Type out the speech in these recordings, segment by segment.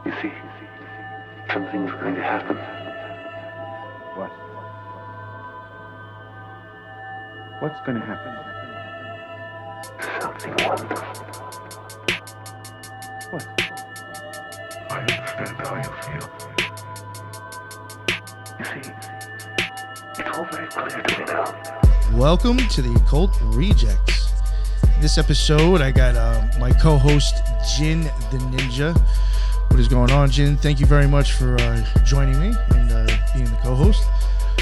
You see, something's going to happen. What? What's going to happen? Something wonderful. What? I understand how you feel. You see, it's all very clear to me now. Welcome to the Occult Rejects. In this episode, I got my co-host, Jin the Ninja. What is going on, Jin? Thank you very much for joining me and being the co-host.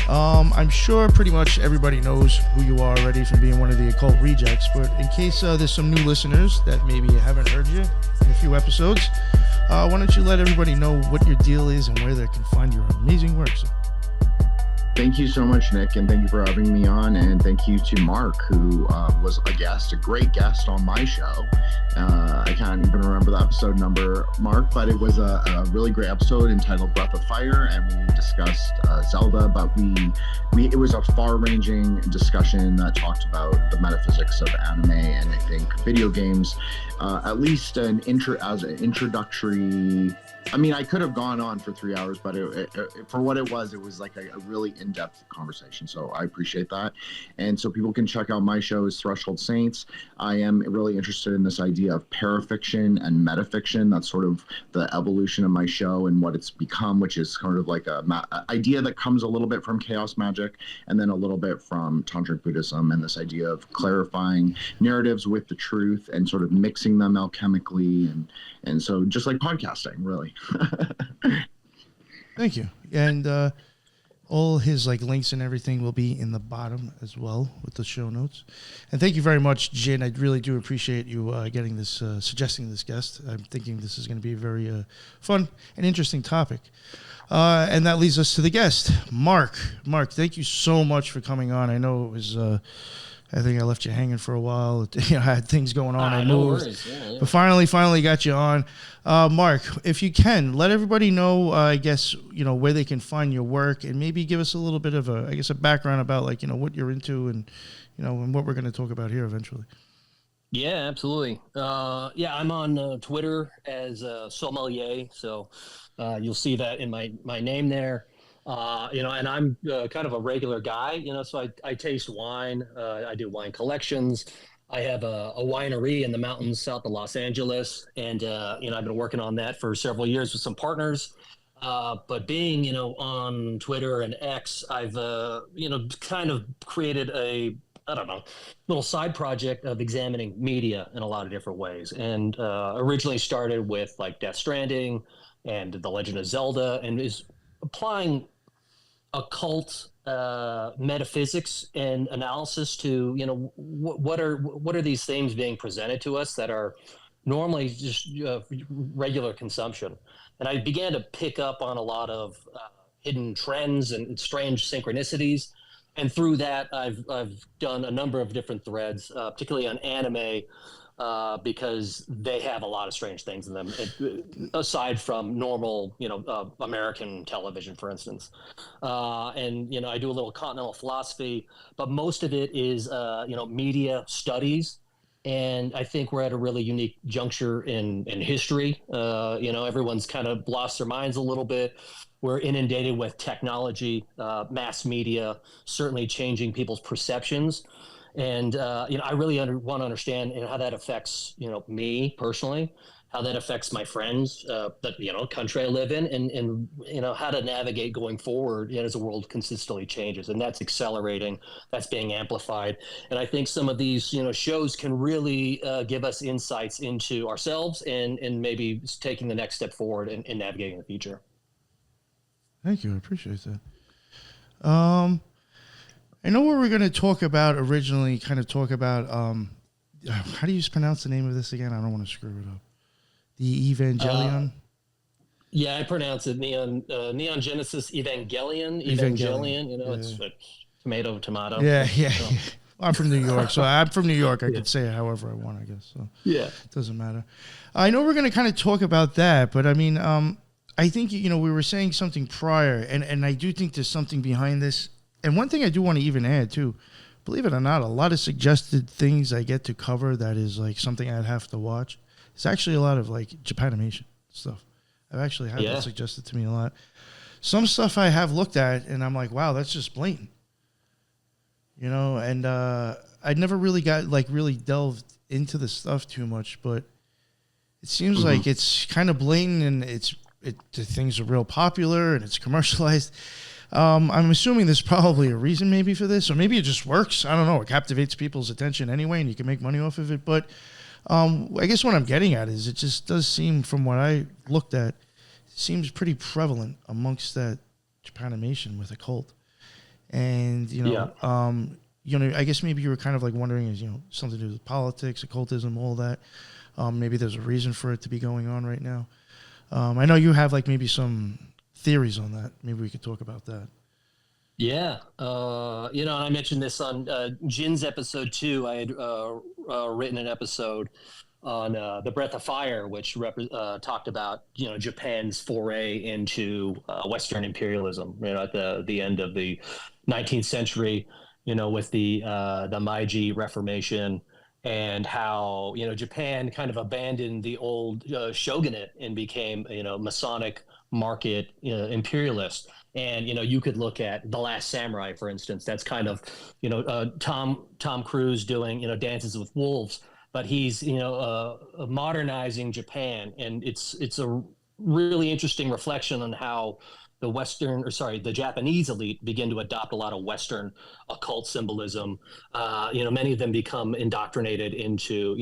I'm sure pretty much everybody knows who you are already from being one of the Occult Rejects, but in case there's some new listeners that maybe haven't heard you in a few episodes, why don't you let everybody know what your deal is and where they can find your amazing work, sir? Thank you so much, Nick, and thank you for having me on, and thank you to Mark, who was a great guest on my show. I can't even remember the episode number, Mark, but it was a really great episode entitled Breath of Fire, and we discussed Zelda, but it was a far-ranging discussion that talked about the metaphysics of anime and I think video games, at least as an introductory. I mean, I could have gone on for 3 hours, but for what it was like a really in-depth conversation. So I appreciate that. And so people can check out my show is Threshold Saints. I am really interested in this idea of parafiction and metafiction. That's sort of the evolution of my show and what it's become, which is sort of like a idea that comes a little bit from chaos magic and then a little bit from Tantric Buddhism, and this idea of clarifying narratives with the truth and sort of mixing them alchemically. And so just like podcasting, really. Thank you. And all his links and everything will be in the bottom as well with the show notes. And thank you very much, Jin. I really do appreciate you getting this, suggesting this guest. I'm thinking this is going to be a very fun and interesting topic. And that leads us to the guest, Mark. Mark, thank you so much for coming on. I know it was. I think I left you hanging for a while. I had things going on. I moved. No worries. Yeah. But finally got you on. Mark, if you can, let everybody know, I guess, where they can find your work, and maybe give us a little bit of a background about what you're into and, and what we're going to talk about here eventually. Yeah, absolutely. I'm on Twitter as Sommelier. So you'll see that in my name there. And I'm kind of a regular guy, so I taste wine. I do wine collections. I have a winery in the mountains south of Los Angeles. And, I've been working on that for several years with some partners. But being, on Twitter and X, I've, kind of created a little side project of examining media in a lot of different ways. And originally started with like Death Stranding and The Legend of Zelda, and is applying occult metaphysics and analysis to what are these things being presented to us that are normally just regular consumption. And I began to pick up on a lot of hidden trends and strange synchronicities, and through that I've done a number of different threads, particularly on anime, because they have a lot of strange things in them, aside from normal, American television, for instance. And I do a little continental philosophy, but most of it is, media studies. And I think we're at a really unique juncture in history. Everyone's kind of lost their minds a little bit. We're inundated with technology, mass media, certainly changing people's perceptions. And, I really want to understand how that affects, me personally, how that affects my friends, that, country I live in, and how to navigate going forward as the world consistently changes. And that's accelerating, that's being amplified. And I think some of these, shows can really give us insights into ourselves and maybe taking the next step forward and navigating the future. Thank you. I appreciate that. I know what we're going to talk about originally, how do you pronounce the name of this again? I don't want to screw it up. The Evangelion? I pronounce it Neon Genesis Evangelion. It's like tomato. Yeah. So. I'm from New York, so I'm from New York. I could say it however I want, I guess. So yeah, it doesn't matter. I know we're going to kind of talk about that, but I mean, I think, we were saying something prior, and I do think there's something behind this. And one thing I do want to even add, too, believe it or not, a lot of suggested things I get to cover that is like something I'd have to watch. It's actually a lot of like Japanimation stuff. I've actually had Yeah. that suggested to me a lot. Some stuff I have looked at, and I'm like, wow, that's just blatant. You know, and I'd never really really delved into the stuff too much, but it seems like it's kind of blatant, and the things are real popular and it's commercialized. I'm assuming there's probably a reason maybe for this, or maybe it just works. I don't know. It captivates people's attention anyway, and you can make money off of it. But I guess what I'm getting at is it just does seem, from what I looked at, seems pretty prevalent amongst that Japanimation with occult. And, I guess maybe you were kind of like wondering, is, something to do with politics, occultism, all that. Maybe there's a reason for it to be going on right now. I know you have like maybe some theories on that. Maybe we could talk about that. Yeah. And I mentioned this on Jin's episode 2. I had written an episode on The Breath of Fire, which talked about, Japan's foray into Western imperialism, at the end of the 19th century, with the Meiji Reformation, and how, Japan kind of abandoned the old shogunate and became, Masonic market imperialist. And, you could look at The Last Samurai, for instance. That's kind of, Tom Cruise doing, Dances with Wolves, but he's, modernizing Japan. And it's a really interesting reflection on how the Japanese elite begin to adopt a lot of Western occult symbolism. Many of them become indoctrinated into,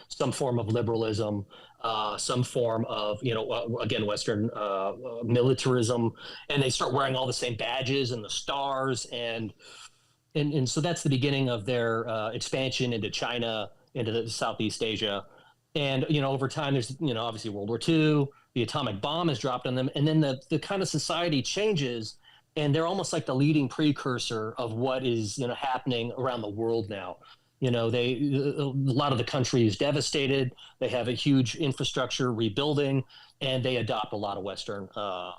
some form of liberalism, some form of, again, Western militarism, and they start wearing all the same badges and the stars. And so that's the beginning of their expansion into China, into the Southeast Asia. And, over time, there's, obviously World War II, the atomic bomb is dropped on them. And then the kind of society changes, and they're almost like the leading precursor of what is, happening around the world now. A lot of the country is devastated. They have a huge infrastructure rebuilding, and they adopt a lot of Western,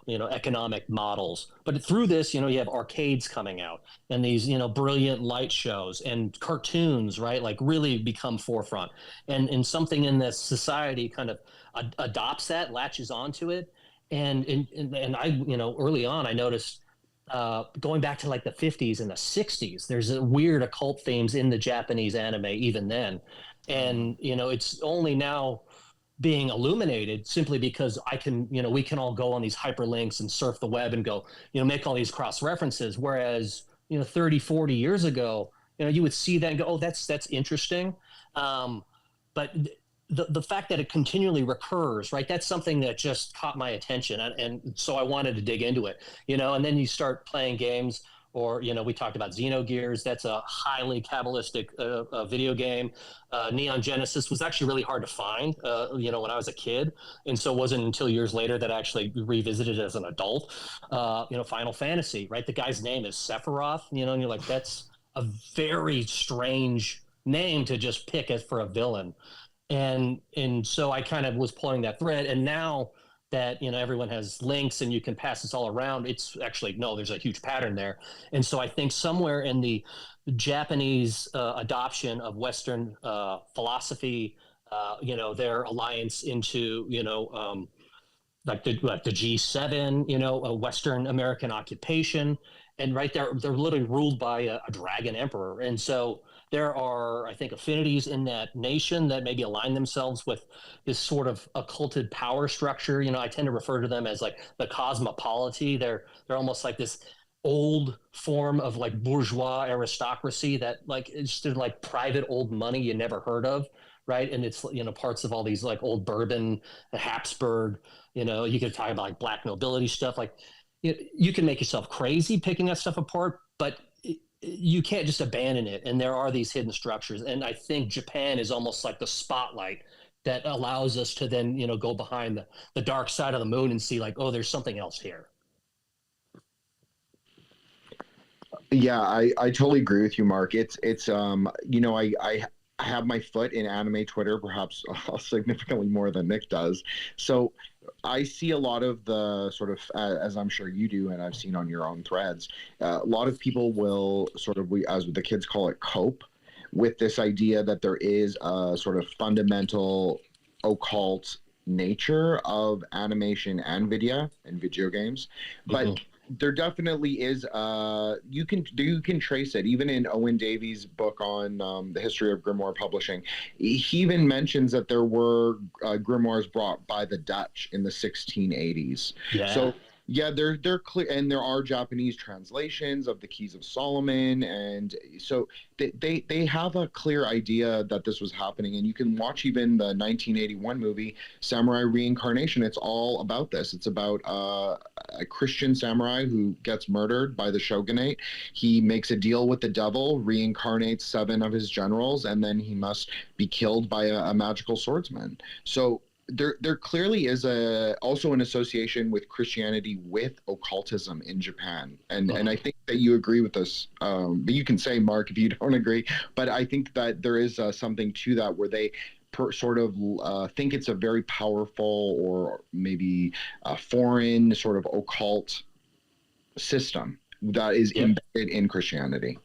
economic models. But through this, you have arcades coming out, and these, brilliant light shows and cartoons, right? Like really become forefront, and something in this society kind of adopts that, latches onto it. And I, early on, I noticed, going back to like the 50s and the 60s, there's a weird occult themes in the Japanese anime even then. And, it's only now being illuminated simply because we can all go on these hyperlinks and surf the web and go, make all these cross references. Whereas, 30, 40 years ago, you would see that and go, oh, that's interesting. But the fact that it continually recurs, right? That's something that just caught my attention. And so I wanted to dig into it, and then you start playing games, or, we talked about Xenogears. That's a highly Cabalistic video game. Neon Genesis was actually really hard to find, when I was a kid. And so it wasn't until years later that I actually revisited it as an adult. Final Fantasy, right? The guy's name is Sephiroth, and you're like, that's a very strange name to just pick as for a villain. And so I kind of was pulling that thread, and now that everyone has links and you can pass this all around, it's actually there's a huge pattern there. And so I think somewhere in the Japanese adoption of Western philosophy, their alliance into like the G7, a Western American occupation, and right there they're literally ruled by a dragon emperor. And so there are, I think, affinities in that nation that maybe align themselves with this sort of occulted power structure. I tend to refer to them as like the cosmopolity. They're almost like this old form of like bourgeois aristocracy that like it's just like private old money you never heard of, right? And it's parts of all these like old Bourbon, Habsburg. You could talk about like black nobility stuff. Like you can make yourself crazy picking that stuff apart, but you can't just abandon it. And there are these hidden structures. And I think Japan is almost like the spotlight that allows us to then, go behind the dark side of the moon and see like, oh, there's something else here. Yeah, I totally agree with you, Mark. It's I have my foot in anime Twitter, perhaps significantly more than Nick does. So I see a lot of the sort of, as I'm sure you do, and I've seen on your own threads, a lot of people will sort of, as the kids call it, cope with this idea that there is a sort of fundamental occult nature of animation and video games, but there definitely is you can trace it even in Owen Davies' book on the history of grimoire publishing. He even mentions that there were grimoires brought by the Dutch in the 1680s. So yeah, they're clear, and there are Japanese translations of the Keys of Solomon, and so they have a clear idea that this was happening. And you can watch even the 1981 movie Samurai Reincarnation. It's all about this. It's about a Christian samurai who gets murdered by the shogunate. He makes a deal with the devil, reincarnates 7 of his generals, and then he must be killed by a magical swordsman. So there clearly is also an association with Christianity with occultism in Japan, and I think that you agree with this. But you can say, Mark, if you don't agree. But I think that there is something to that where they sort of think it's a very powerful or maybe a foreign sort of occult system that is embedded in Christianity.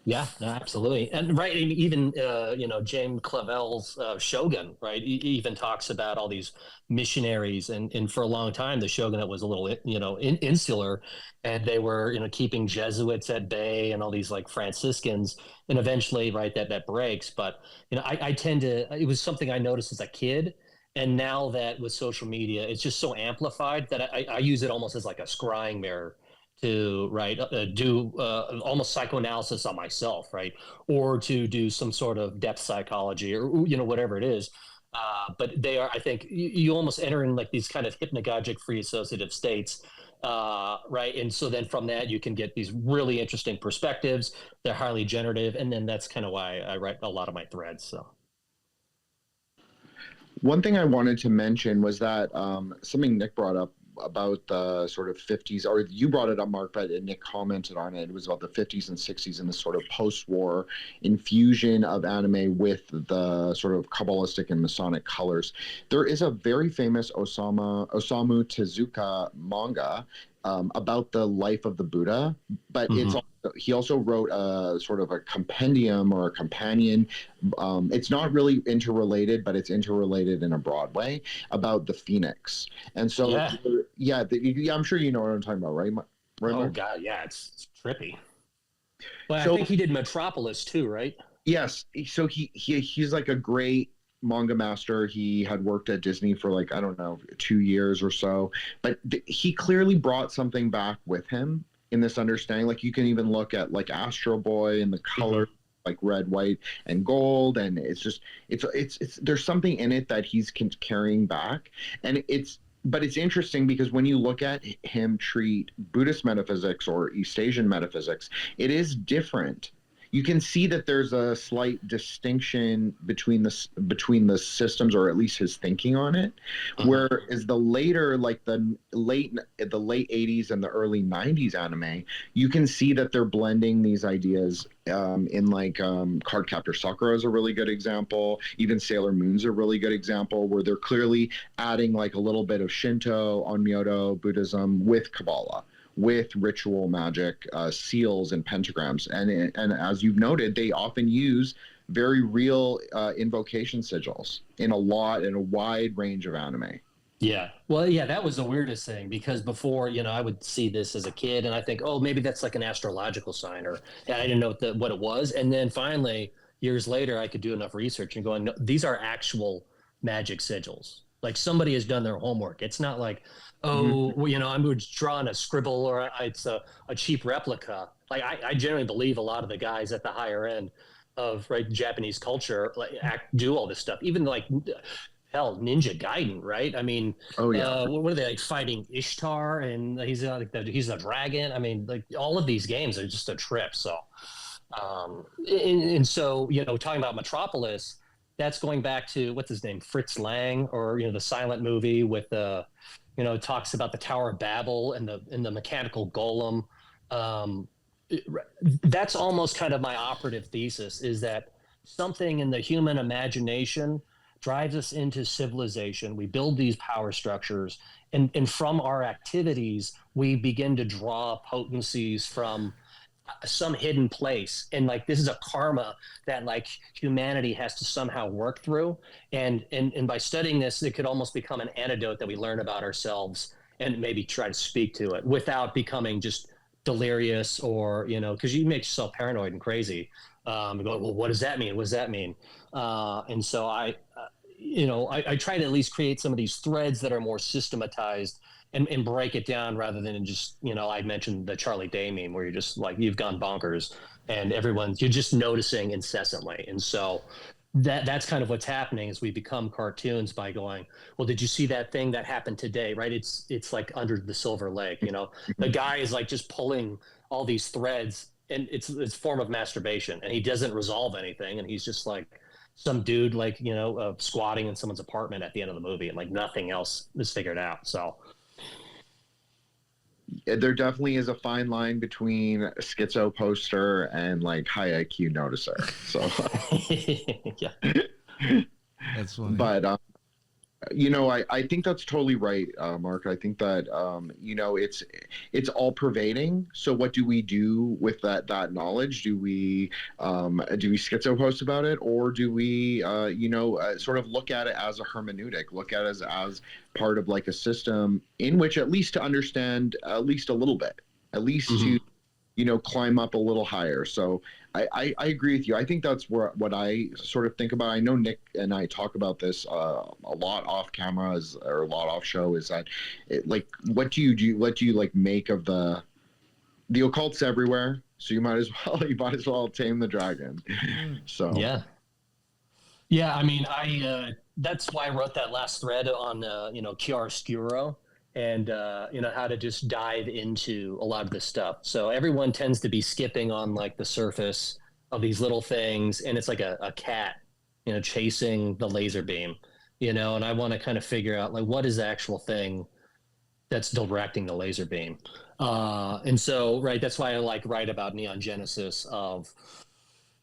Yeah, no, absolutely. And right, and even James Clavell's Shogun, right? He even talks about all these missionaries, and for a long time the shogunate was a little insular, and they were keeping Jesuits at bay and all these like Franciscans, and eventually, right, that breaks. But I tend to, it was something I noticed as a kid, and now that with social media it's just so amplified that I use it almost as like a scrying mirror to do almost psychoanalysis on myself, right, or to do some sort of depth psychology or whatever it is. But they are, I think, you almost enter in like these kind of hypnagogic free associative states, right? And so then from that you can get these really interesting perspectives. They're highly generative, and then that's kind of why I write a lot of my threads. So. One thing I wanted to mention was that something Nick brought up about the sort of 50s, or you brought it up, Mark, but Nick commented on it. It was about the 50s and 60s and the sort of post-war infusion of anime with the sort of Cabalistic and Masonic colors. There is a very famous Osamu Tezuka manga about the life of the Buddha, but he also wrote a sort of a compendium or a companion. It's not really interrelated, but it's interrelated in a broad way about the Phoenix. And so, I'm sure you know what I'm talking about, right? Oh God, yeah, it's trippy. Well, so, I think he did Metropolis too, right? Yes. So he's like a great manga master. He had worked at Disney for like, I don't know, 2 years or so, but he clearly brought something back with him in this understanding. Like you can even look at like Astro Boy and the color, like red, white, and gold, and it's just it's there's something in it that he's carrying back, and but it's interesting because when you look at him treat Buddhist metaphysics or East Asian metaphysics, it is different. You can see that there's a slight distinction between the systems, or at least his thinking on it. Whereas the later, like the late 80s and the early 90s anime, you can see that they're blending these ideas in like Cardcaptor Sakura is a really good example. Even Sailor Moon's a really good example where they're clearly adding like a little bit of Shinto, Onmyoto, Buddhism with Kabbalah, with ritual magic, seals and pentagrams. And as you've noted, they often use very real invocation sigils in a wide range of anime. Yeah. Well, yeah, that was the weirdest thing, because before, I would see this as a kid and I think, oh, maybe that's like an astrological sign, or I didn't know what it was. And then finally, years later, I could do enough research and going, no, these are actual magic sigils. Like somebody has done their homework. It's not like, I'm just drawing a scribble, or it's a cheap replica. Like I generally believe a lot of the guys at the higher end of Japanese culture do all this stuff. Even like Ninja Gaiden, right? I mean, what are they like fighting Ishtar, and he's a dragon. I mean, like all of these games are just a trip. So, and so talking about Metropolis, that's going back to what's his name, Fritz Lang, or the silent movie with it talks about the Tower of Babel and the mechanical golem. That's almost kind of my operative thesis, is that something in the human imagination drives us into civilization. We build these power structures, and from our activities, we begin to draw potencies from some hidden place, and like this is a karma that like humanity has to somehow work through, and by studying this, it could almost become an antidote that we learn about ourselves and maybe try to speak to it without becoming just delirious, or because you make yourself paranoid and crazy. Go, well, what does that mean? What does that mean? And so I try to at least create some of these threads that are more systematized and break it down, rather than just, I mentioned the Charlie Day meme where you're just like, you've gone bonkers and you're just noticing incessantly. And so that's kind of what's happening, is we become cartoons by going, well, did you see that thing that happened today? Right. It's like Under the Silver Lake, the guy is like just pulling all these threads, and it's a form of masturbation, and he doesn't resolve anything. And he's just like some dude, like, squatting in someone's apartment at the end of the movie, and like nothing else is figured out. So there definitely is a fine line between a schizo poster and like high IQ noticer. So yeah, that's funny. But I think that's totally right, Mark. I think that it's all pervading. So what do we do with that knowledge? Do we schizo post about it, or do we sort of look at it as a hermeneutic, look at it as part of like a system in which, at least to understand at least a little bit, at least to climb up a little higher. So I agree with you. I think that's what I sort of think about. I know Nick and I talk about this a lot off cameras, or a lot off show, is that what do you do? What do you like make of the occult's everywhere? So you might as well tame the dragon. So yeah. I mean, that's why I wrote that last thread on chiaroscuro, and how to just dive into a lot of this stuff. So everyone tends to be skipping on like the surface of these little things, and it's like a cat, chasing the laser beam, and I want to kind of figure out like what is the actual thing that's directing the laser beam. And so, right, that's why I write about Neon Genesis of,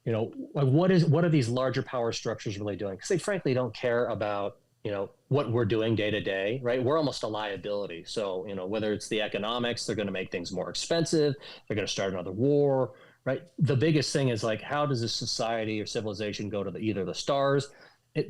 what are these larger power structures really doing? Because they frankly don't care about what we're doing day to day, right? We're almost a liability. So, whether it's the economics, they're going to make things more expensive. They're going to start another war, right? The biggest thing is like, how does a society or civilization go to either the stars?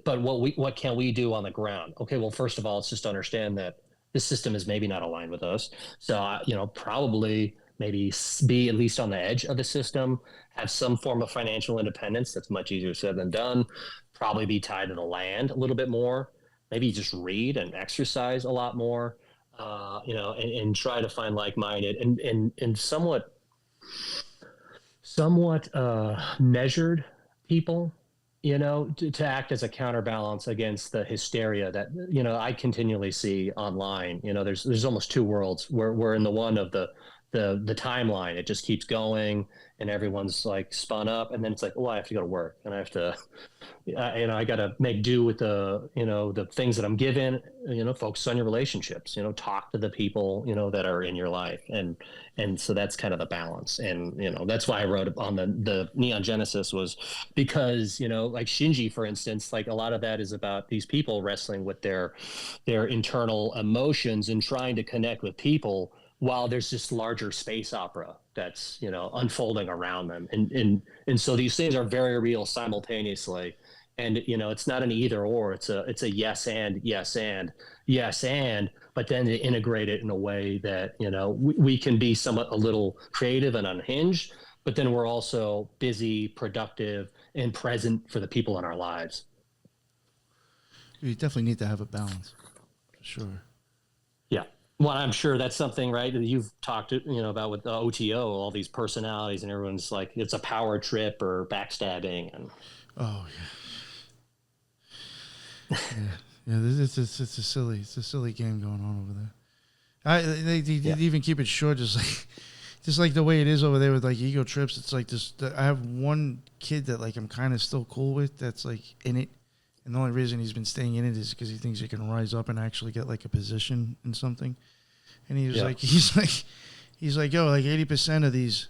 But what can we do on the ground? Okay, well, first of all, it's just understand that this system is maybe not aligned with us. So, probably maybe be at least on the edge of the system, have some form of financial independence. That's much easier said than done. Probably be tied to the land a little bit more. Maybe just read and exercise a lot more, and try to find like-minded and somewhat measured people, to act as a counterbalance against the hysteria that, I continually see online. There's almost two worlds. We're in the one of the timeline. It just keeps going, and everyone's like spun up, and then it's like, oh, I have to go to work, and I have to, I got to make do with the things that I'm given. Focus on your relationships. Talk to the people that are in your life, and so that's kind of the balance. And that's why I wrote on the Neon Genesis, was because like Shinji, for instance, like a lot of that is about these people wrestling with their internal emotions and trying to connect with people, while there's this larger space opera that's unfolding around them, and so these things are very real simultaneously. And it's not an either or, it's a yes and, but then to integrate it in a way that we can be somewhat a little creative and unhinged, but then we're also busy, productive, and present for the people in our lives. You definitely need to have a balance, for sure. Yeah. Well, I'm sure that's something, right, that you've talked about with the OTO, all these personalities, and everyone's like, it's a power trip or backstabbing. And oh yeah, it's a silly game going on over there. They even keep it short, just like the way it is over there with like ego trips. It's like this. I have one kid that like I'm kind of still cool with, that's like in it. And the only reason he's been staying in it is because he thinks he can rise up and actually get like a position in something. And he's like, yo, like 80% of these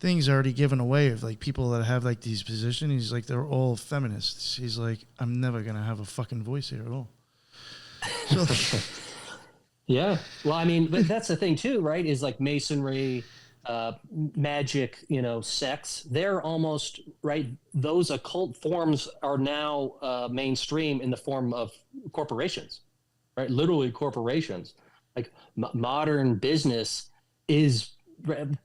things are already given away of like people that have like these positions. He's like, they're all feminists. He's like, I'm never going to have a fucking voice here at all. So, yeah. Well, I mean, but that's the thing too, right? Is like masonry, magic, sects, they're almost right. Those occult forms are now mainstream in the form of corporations, right? Literally corporations. Like modern business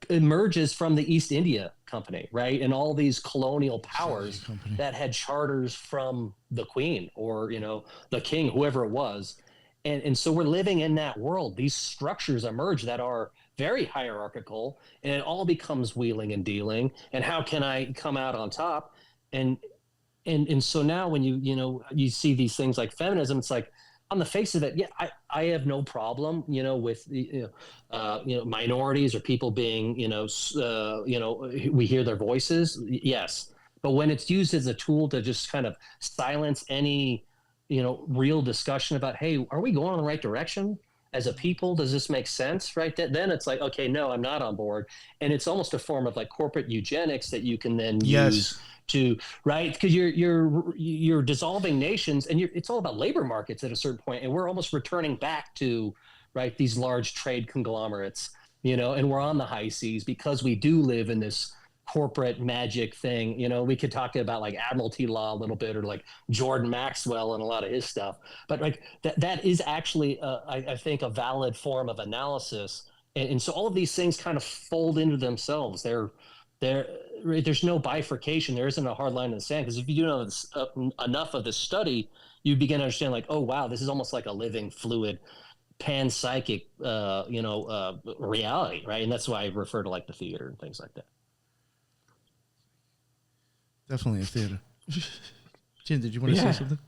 emerges from the East India Company, right? And all these colonial powers that had charters from the Queen or, the king, whoever it was. And so we're living in that world. These structures emerge that are very hierarchical, and it all becomes wheeling and dealing. And how can I come out on top? And so now when you see these things like feminism, it's like, on the face of it, yeah, I have no problem, with minorities or people being, we hear their voices, yes. But when it's used as a tool to just kind of silence any, real discussion about, hey, are we going in the right direction as a people? Does this make sense? Right. Then it's like, okay, no, I'm not on board. And it's almost a form of like corporate eugenics that you can then use to, right, because you're dissolving nations, and it's all about labor markets at a certain point, and we're almost returning back to, right, these large trade conglomerates, and we're on the high seas because we do live in this corporate magic thing. We could talk about like admiralty law a little bit, or like Jordan Maxwell and a lot of his stuff, but like that is actually I think a valid form of analysis, and so all of these things kind of fold into themselves. There's no bifurcation. There isn't a hard line in the sand, because if you do know this, enough of this study, you begin to understand like, oh wow, this is almost like a living, fluid, panpsychic, reality, right? And that's why I refer to like the theater and things like that. Definitely a theater. Jin, did you want to say something?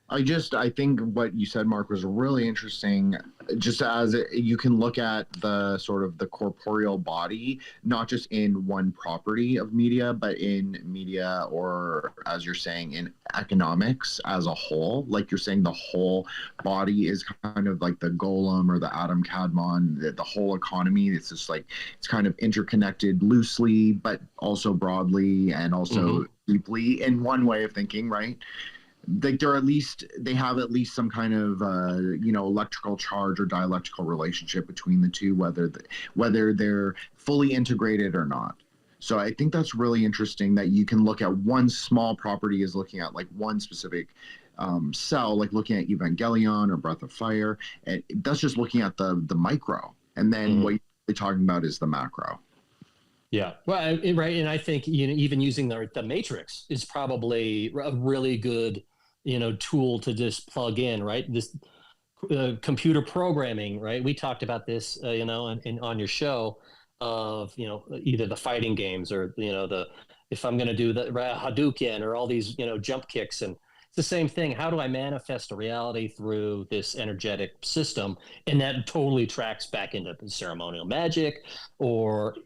I think what you said, Mark, was really interesting. Just as you can look at the sort of the corporeal body, not just in one property of media, but in media, or as you're saying, in economics as a whole. Like you're saying, the whole body is kind of like the golem or the Adam Kadmon, the whole economy. It's just like, it's kind of interconnected loosely, but also broadly, and also deeply in one way of thinking, right? Like they have at least some kind of electrical charge or dialectical relationship between the two, whether they're fully integrated or not. So I think that's really interesting that you can look at one small property as looking at like one specific cell, like looking at Evangelion or Breath of Fire, and that's just looking at the micro, and then what you're talking about is the macro. Yeah, well, right, and I think even using the Matrix is probably a really good tool to just plug in, right? This computer programming, right? We talked about this, on your show of either the fighting games or if I'm going to do the Hadouken or all these jump kicks, and it's the same thing. How do I manifest a reality through this energetic system? And that totally tracks back into ceremonial magic or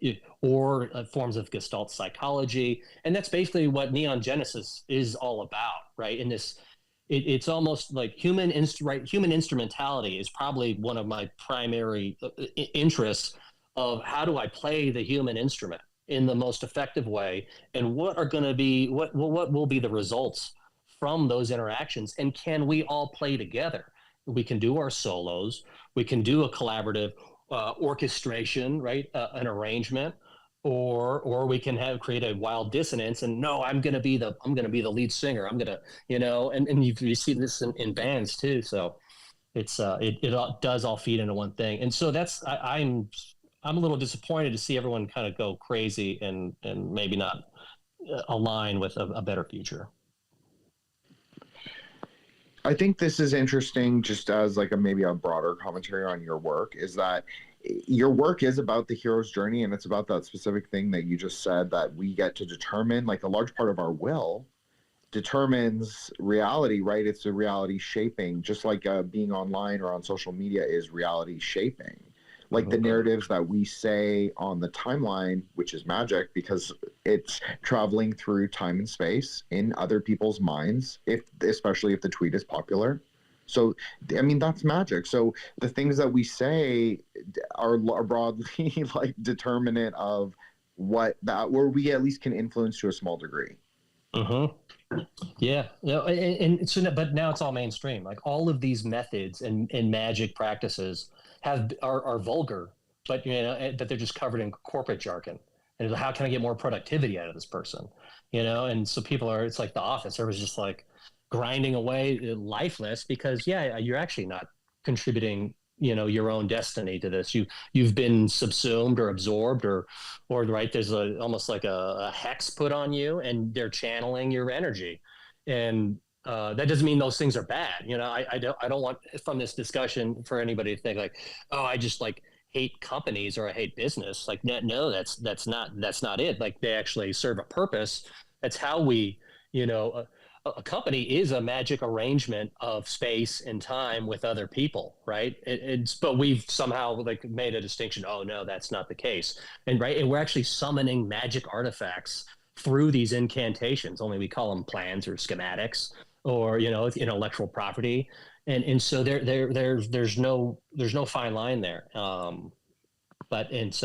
forms of Gestalt psychology. And that's basically what Neon Genesis is all about, right? In this, it's almost like human instrumentality is probably one of my primary interests of how do I play the human instrument in the most effective way, and what will be the results from those interactions, and can we all play together? We can do our solos, we can do a collaborative orchestration, right? An arrangement, or we can create a wild dissonance, and no, I'm going to be the lead singer. I'm going to, and you see this in bands too. So it's it all does all feed into one thing. And so that's, I'm a little disappointed to see everyone kind of go crazy and maybe not align with a better future. I think this is interesting, just as like maybe a broader commentary on your work, is that your work is about the hero's journey, and it's about that specific thing that you just said, that we get to determine, like a large part of our will determines reality, right? It's a reality shaping, just like being online or on social media is reality shaping. Like the narratives that we say on the timeline, which is magic because it's traveling through time and space in other people's minds, especially if the tweet is popular. So, I mean, that's magic. So the things that we say are broadly like determinant of where we at least can influence to a small degree. Yeah. And so, but now it's all mainstream. Like all of these methods and magic practices are vulgar, but but they're just covered in corporate jargon. And how can I get more productivity out of this person? And so people it's like The Office. Everyone's just like grinding away, lifeless, because you're actually not contributing your own destiny to this. You've been subsumed or absorbed, or right, there's almost like a hex put on you, and they're channeling your energy. And that doesn't mean those things are bad. I don't want from this discussion for anybody to think like, oh, I just like hate companies or I hate business. Like, no, that's not it. Like, they actually serve a purpose. That's how we, a company is a magic arrangement of space and time with other people, right? But we've somehow like made a distinction. Oh no, that's not the case. And we're actually summoning magic artifacts through these incantations. Only we call them plans or schematics, or intellectual property. And so there's no fine line there. That's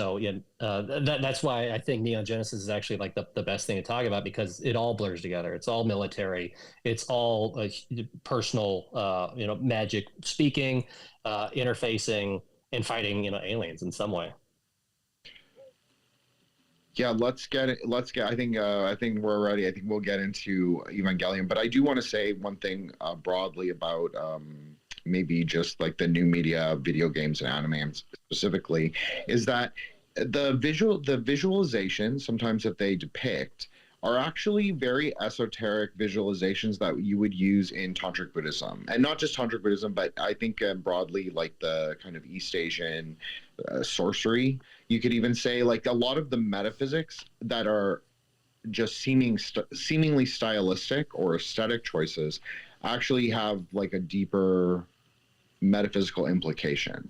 why I think Neon Genesis is actually like the best thing to talk about, because it all blurs together. It's all military. It's all personal, magic speaking, interfacing, and fighting, aliens in some way. Yeah, let's get. I think we're ready. I think we'll get into Evangelion, but I do want to say one thing broadly about maybe just like the new media, video games and anime specifically, is that the visualization sometimes that they depict are actually very esoteric visualizations that you would use in Tantric Buddhism, and not just Tantric Buddhism, but I think broadly like the kind of East Asian sorcery. You could even say like a lot of the metaphysics that are just seemingly stylistic or aesthetic choices actually have like a deeper metaphysical implication.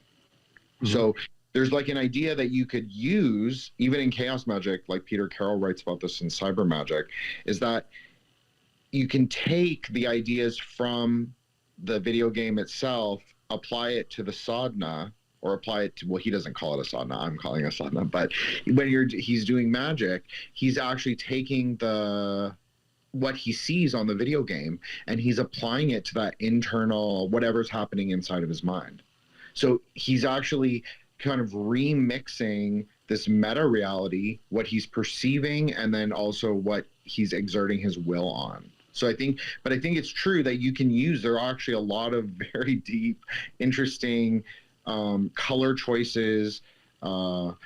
Mm-hmm. So there's like an idea that you could use even in chaos magic, like Peter Carroll writes about this in Cyber Magic, is that you can take the ideas from the video game itself, apply it to the sadhana, or apply it to, well, he doesn't call it a sadhana, I'm calling it a sadhana, but when he's doing magic, he's actually taking what he sees on the video game and he's applying it to that internal, whatever's happening inside of his mind. So he's actually kind of remixing this meta reality, what he's perceiving, and then also what he's exerting his will on. So I think it's true that you can use, there are actually a lot of very deep, interesting color choices. Even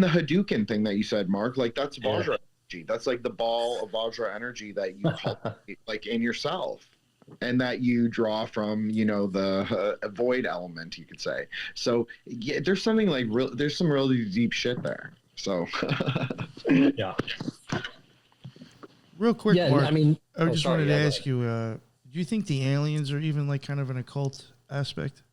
the Hadouken thing that you said, Mark, like that's Vajra energy. That's like the ball of Vajra energy that you cultivate, like in yourself, and that you draw from, the void element, you could say. So yeah, there's something like there's some really deep shit there. So yeah. Real quick, yeah, Mark, I mean, I just wanted to ask you. do you think the aliens are even like kind of an occult aspect?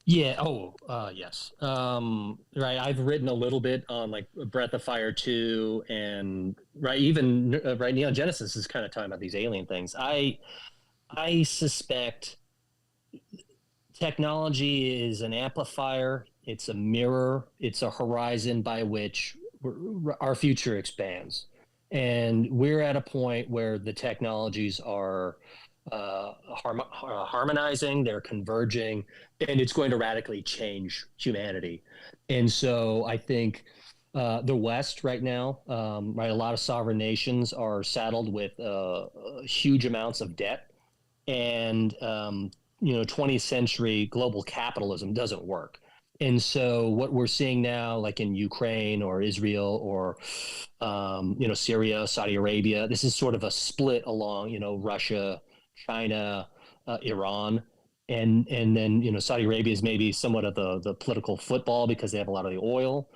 Yeah. Oh, yes. Right. I've written a little bit on like Breath of Fire 2, and even Neon Genesis is kind of talking about these alien things. I suspect technology is an amplifier. It's a mirror. It's a horizon by which our future expands. And we're at a point where the technologies are harmonizing, they're converging, and it's going to radically change humanity. And so I think the West right now, a lot of sovereign nations are saddled with huge amounts of debt, and 20th century global capitalism doesn't work. And so what we're seeing now, like in Ukraine or Israel or, Syria, Saudi Arabia, this is sort of a split along, Russia, China, Iran, and then, Saudi Arabia is maybe somewhat of the political football because they have a lot of the oil.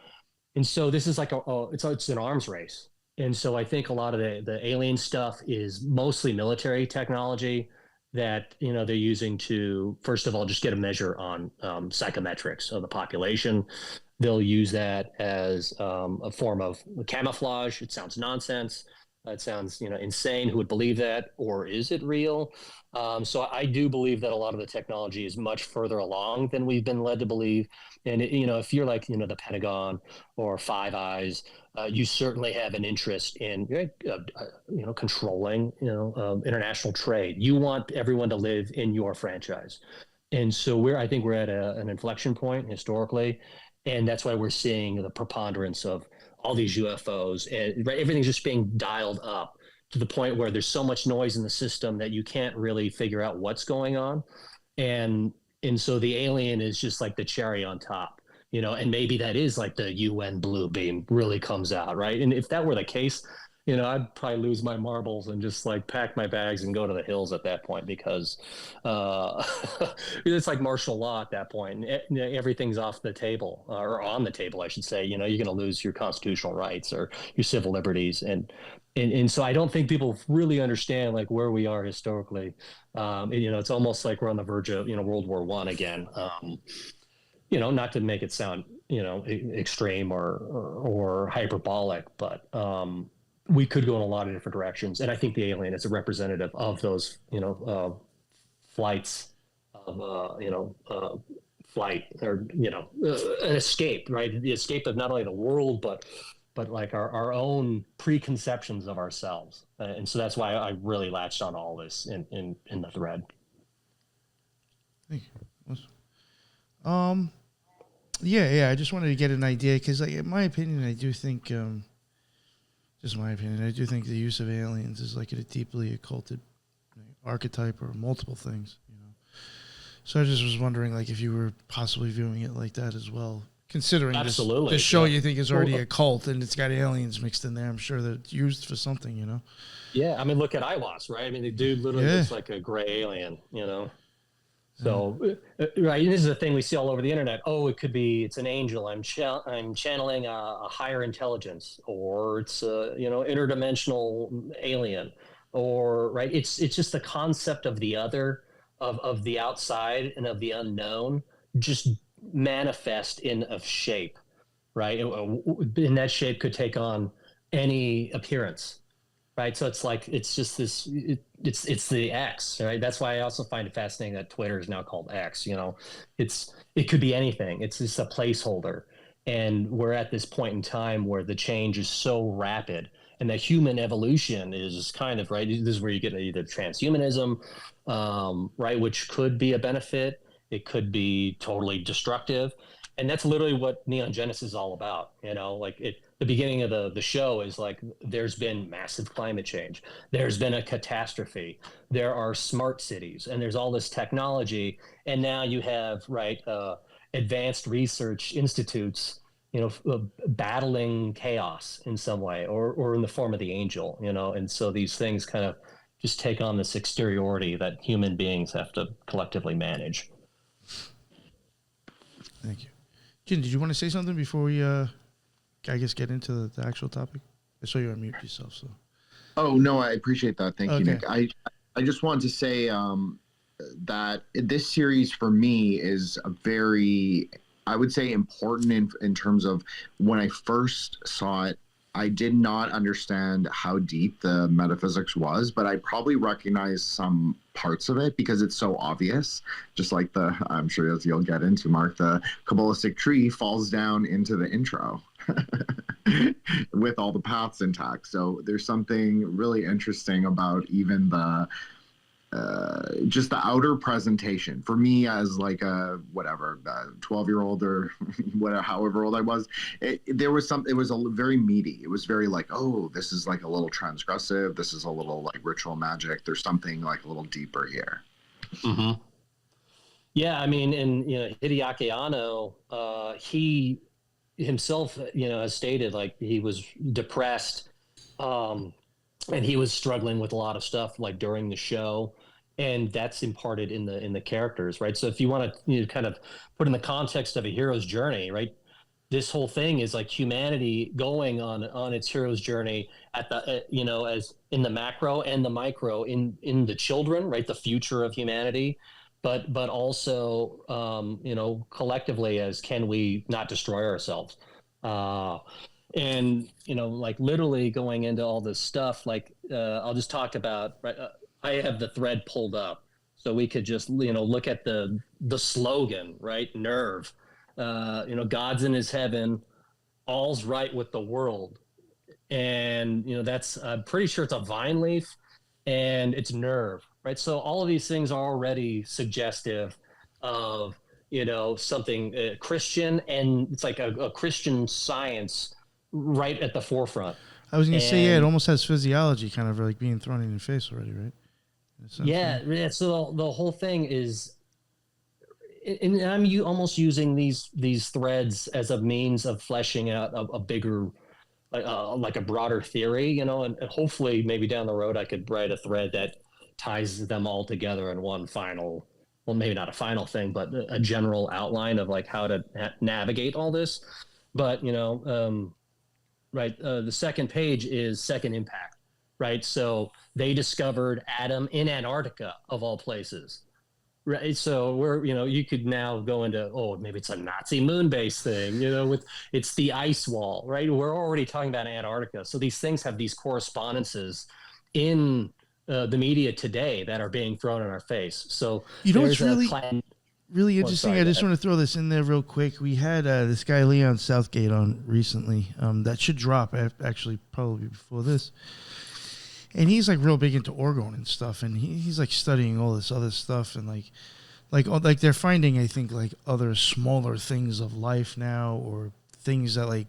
And so this is like it's an arms race. And so I think a lot of the alien stuff is mostly military technology that they're using to, first of all, just get a measure on psychometrics of the population. They'll use that as a form of camouflage. It sounds nonsense. It sounds insane. Who would believe that? Or is it real? So I do believe that a lot of the technology is much further along than we've been led to believe. And if you're like the Pentagon or Five Eyes, you certainly have an interest in controlling international trade. You want everyone to live in your franchise, And so I think we're at an inflection point historically, and that's why we're seeing the preponderance of all these UFOs, and right, everything's just being dialed up to the point where there's so much noise in the system that you can't really figure out what's going on, and so the alien is just like the cherry on top, and maybe that is like the UN blue beam really comes out, right? And if that were the case, I'd probably lose my marbles and just like pack my bags and go to the hills at that point, because it's like martial law at that point. And everything's off the table, or on the table, I should say. You're going to lose your constitutional rights or your civil liberties. And so I don't think people really understand like where we are historically. It's almost like we're on the verge of, World War I again. Not to make it sound, extreme or hyperbolic, but we could go in a lot of different directions. And I think the alien is a representative of those, flights of, flight, or, an escape, right? The escape of not only the world, but like our own preconceptions of ourselves. And so that's why I really latched on all this in the thread. Thank you. Yeah. I just wanted to get an idea, because, like, in my opinion, I do think, just my opinion, I do think the use of aliens is like a deeply occulted archetype or multiple things. So I just was wondering, like, if you were possibly viewing it like that as well, considering this show you think is already a cult and it's got aliens mixed in there. I'm sure that it's used for something, Yeah, I mean, look at Iwas, right? I mean, the dude literally looks like a gray alien, So, right, this is a thing we see all over the internet. Oh, it could be it's an angel. I'm channeling a higher intelligence, or it's a interdimensional alien, or right. It's just the concept of the other, of the outside and of the unknown, just manifest in a shape, right? And that shape could take on any appearance. Right. So it's like, it's just this, it's the X, right? That's why I also find it fascinating that Twitter is now called X. It could be anything. It's just a placeholder. And we're at this point in time where the change is so rapid, and that human evolution is kind of, right. This is where you get either transhumanism, right, which could be a benefit. It could be totally destructive. And that's literally what Neon Genesis is all about. The beginning of the show is like, there's been massive climate change. There's been a catastrophe. There are smart cities, and there's all this technology. And now you have, right, advanced research institutes, battling chaos in some way, or in the form of the angel, and so these things kind of just take on this exteriority that human beings have to collectively manage. Thank you. Jin, did you want to say something before we, I guess, get into the actual topic? I saw you unmute yourself, so. Oh, no, I appreciate that. Thank you, Nick. I just wanted to say that this series for me is a very, I would say, important in terms of when I first saw it. I did not understand how deep the metaphysics was, but I probably recognized some parts of it because it's so obvious. Just like I'm sure as you'll get into, Mark, the Cabalistic tree falls down into the intro with all the paths intact. So there's something really interesting about even just the outer presentation for me as like a 12-year-old or whatever, however old I was. It was a very meaty. It was very like, oh, this is like a little transgressive. This is a little like ritual magic. There's something like a little deeper here. Mm-hmm. Yeah, I mean, and Hideaki Anno, he himself, has stated like he was depressed, and he was struggling with a lot of stuff like during the show. And that's imparted in the characters, right? So if you want to kind of put in the context of a hero's journey, right? This whole thing is like humanity going on its hero's journey at the as in the macro and the micro in the children, right? The future of humanity, but also collectively as can we not destroy ourselves? And like literally going into all this stuff, like I'll just talk about right. I have the thread pulled up, so we could just look at the slogan, right? Nerve, God's in His heaven, all's right with the world, and that's I'm pretty sure it's a vine leaf, and it's nerve, right? So all of these things are already suggestive of, something Christian, and it's like a Christian science right at the forefront. I was going to say, yeah, it And almost has physiology kind of like being thrown in your face already, right? yeah. So the whole thing is, and I'm almost using these threads as a means of fleshing out a bigger, like a broader theory, and hopefully maybe down the road I could write a thread that ties them all together in one final, well, maybe not a final thing, but a general outline of like how to navigate all this. But right, the second page is Second Impact, right? So they discovered Adam in Antarctica, of all places. Right. So you could now go into, maybe it's a Nazi moon base thing, it's the ice wall, right? We're already talking about Antarctica. So these things have these correspondences in the media today that are being thrown in our face. So it's really interesting. sorry, I just want to throw this in there real quick. We had this guy, Leon Southgate, on recently. That should drop actually probably before this. And he's like real big into orgone and stuff, and he's like studying all this other stuff, and like they're finding, I think, like other smaller things of life now, or things that, like,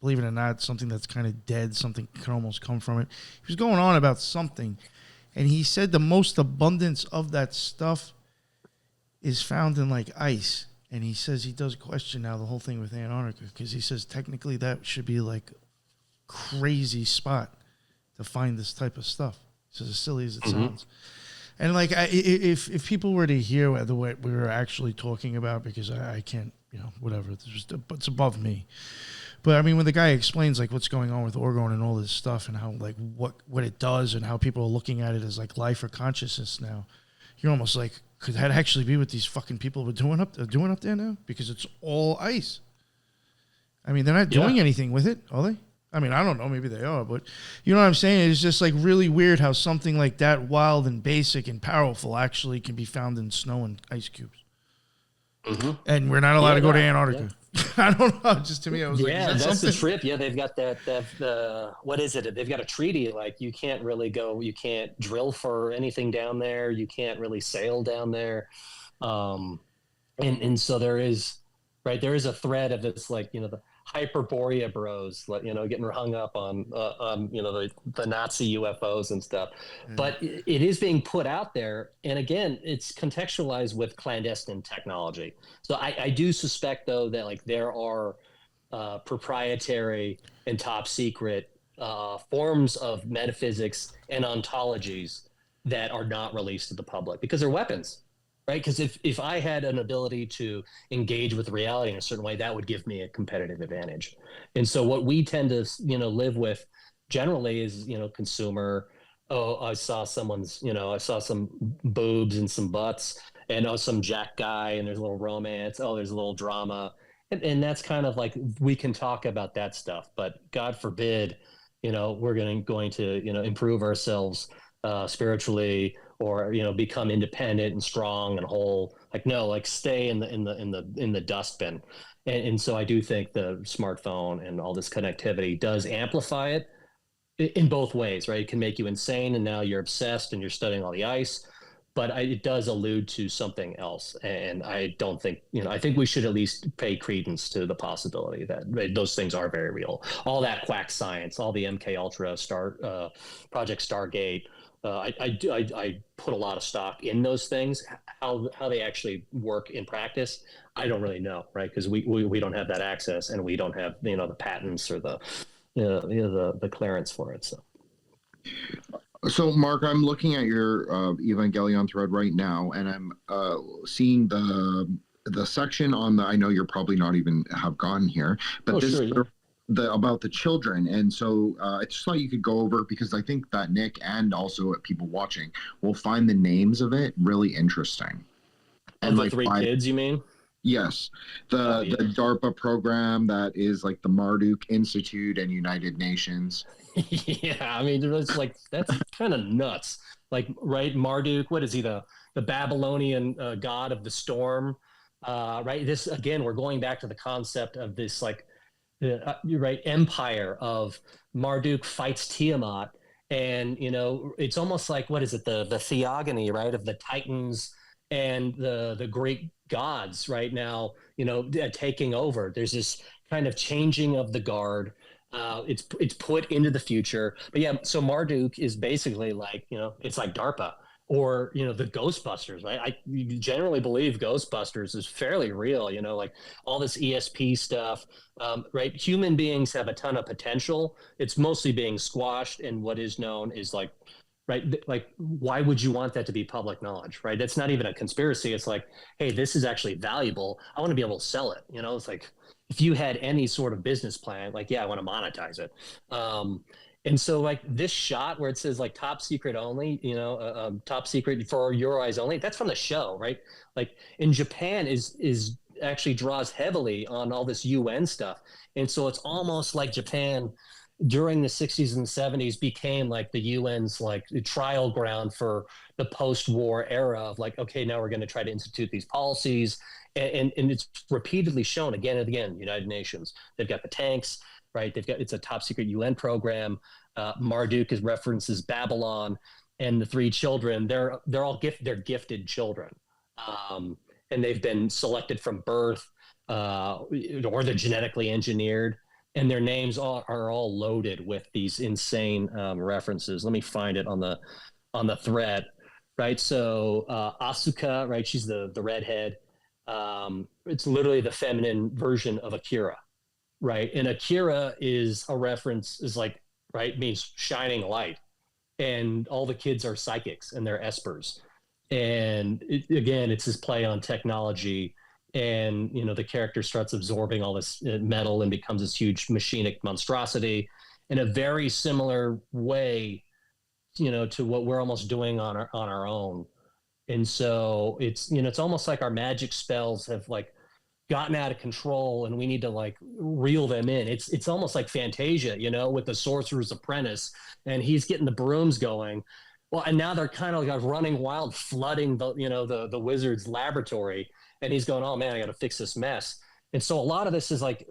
believe it or not, something that's kind of dead, something can almost come from it. He was going on about something, and he said the most abundance of that stuff is found in like ice, and he says he does question now the whole thing with Antarctica, because he says technically that should be like crazy spot to find this type of stuff. It's as silly as it sounds. And like, if people were to hear what we were actually talking about, because I can't, whatever, it's above me. But I mean, when the guy explains like what's going on with orgone and all this stuff, and how like what it does, and how people are looking at it as like life or consciousness now, you're almost like, could that actually be what these fucking people were doing up there now? Because it's all ice. I mean, they're not doing anything with it, are they? I mean, I don't know. Maybe they are, but you know what I'm saying? It's just like really weird how something like that wild and basic and powerful actually can be found in snow and ice cubes. Mm-hmm. And we're not allowed to go to Antarctica. Yeah. I don't know. Just to me, I was like, that's something? the trip. Yeah, they've got that what is it? They've got a treaty. Like, you can't really go, you can't drill for anything down there. You can't really sail down there. And so there is a thread of this, like, the Hyperborea bros, getting hung up on the Nazi UFOs and stuff. But it is being put out there, and again, it's contextualized with clandestine technology. So I do suspect, though, that like there are proprietary and top secret forms of metaphysics and ontologies that are not released to the public because they're weapons. Right, because if I had an ability to engage with reality in a certain way, that would give me a competitive advantage. And so what we tend to, live with generally is, consumer. Oh, I saw some boobs and some butts, and some jack guy, and there's a little romance. Oh, there's a little drama, and that's kind of like, we can talk about that stuff. But God forbid, we're going to improve ourselves spiritually, or become independent and strong and whole. Like, no, like, stay in the dustbin. And so I do think the smartphone and all this connectivity does amplify it in both ways, right? It can make you insane, and now you're obsessed and you're studying all the ice, but it does allude to something else. And I don't think, I think we should at least pay credence to the possibility that those things are very real. All that quack science, all the MK Ultra, Project Stargate, I put a lot of stock in those things. How they actually work in practice, I don't really know, right? Because we don't have that access, and we don't have the patents or the clearance for it. So, Mark, I'm looking at your Evangelion thread right now, and I'm seeing the section on the. I know you're probably not even have gotten here, but about the children. And so I just thought you could go over, because I think that Nick and also people watching will find the names of it really interesting. And the three kids, you mean? Yes. The DARPA program that is like the Marduk Institute and United Nations. Yeah, I mean, it's like, that's kind of nuts. Like, right, Marduk, what is he, the Babylonian god of the storm? Right, this, again, we're going back to the concept of this, like, you're right, empire of Marduk fights Tiamat, and it's almost like, what is it, the theogony, right, of the Titans and the Greek gods right now, taking over. There's this kind of changing of the guard. It's put into the future. But yeah, so Marduk is basically like, it's like DARPA or, the Ghostbusters, right? I generally believe Ghostbusters is fairly real, like all this ESP stuff, right? Human beings have a ton of potential. It's mostly being squashed, and what is known is like, right, like, why would you want that to be public knowledge, right? That's not even a conspiracy. It's like, hey, this is actually valuable. I want to be able to sell it. It's like, if you had any sort of business plan, like, yeah, I want to monetize it. And so like this shot where it says like top secret only, top secret for your eyes only, that's from the show, right? Like in Japan is actually draws heavily on all this UN stuff. And so it's almost like Japan during the 60s and 70s became like the UN's like trial ground for the post-war era of like, okay, now we're going to try to institute these policies. And it's repeatedly shown again and again. United Nations, they've got the tanks, right? It's a top secret UN program. Marduk references Babylon, and the three children. They're all gifted children, and they've been selected from birth, or they're genetically engineered, and their names are all loaded with these insane references. Let me find it on the thread, right? So Asuka, right? She's the redhead. It's literally the feminine version of Akira, right? And Akira is a reference, is like, right, means shining light. And all the kids are psychics and they're espers. And again, it's this play on technology. And, the character starts absorbing all this metal and becomes this huge machinic monstrosity in a very similar way, to what we're almost doing on our own. And so it's almost like our magic spells have like gotten out of control and we need to like reel them in. It's almost like Fantasia, with the Sorcerer's Apprentice, and he's getting the brooms going. Well, and now they're kind of like running wild, flooding the wizard's laboratory, and he's going, oh man, I got to fix this mess. And so a lot of this is like,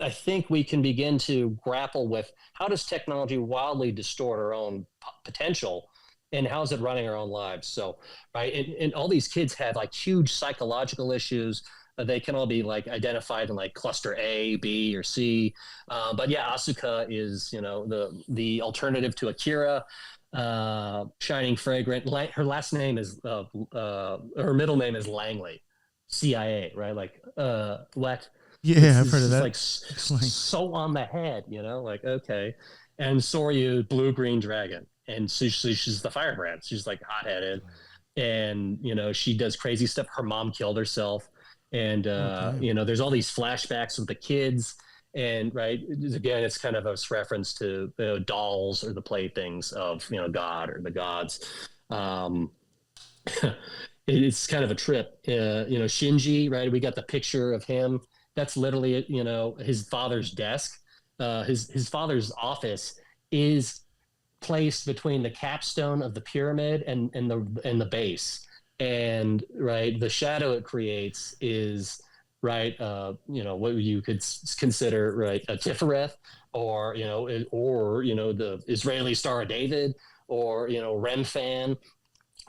I think we can begin to grapple with how does technology wildly distort our own potential, and how's it running our own lives? So, right. And all these kids have like huge psychological issues. They can all be like identified in like cluster A, B, or C. But yeah, Asuka is, the alternative to Akira, shining fragrant. Her last name is, her middle name is Langley, CIA, right? Like, what? Yeah, I've heard of that. Like so on the head, like, okay. And Soryu, blue-green dragon. And so she's the firebrand. She's like hot-headed, and she does crazy stuff. Her mom killed herself, and there's all these flashbacks with the kids, and right again, it's kind of a reference to dolls or the playthings of God or the gods. It's kind of a trip. Shinji, right? We got the picture of him. That's literally his father's desk. His father's office is placed between the capstone of the pyramid and the base, and right, the shadow it creates is right, what you could consider right a Tifereth, or the Israeli Star of David, or Remphan,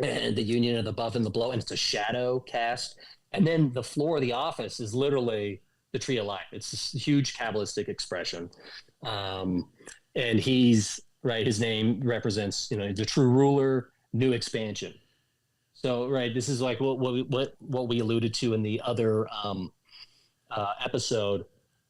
and the Union of the Above and the Below, and it's a shadow cast. And then the floor of the office is literally the Tree of Life. It's this huge Cabalistic expression, and he's right. His name represents, the true ruler, new expansion. So, right, this is like what we alluded to in the other episode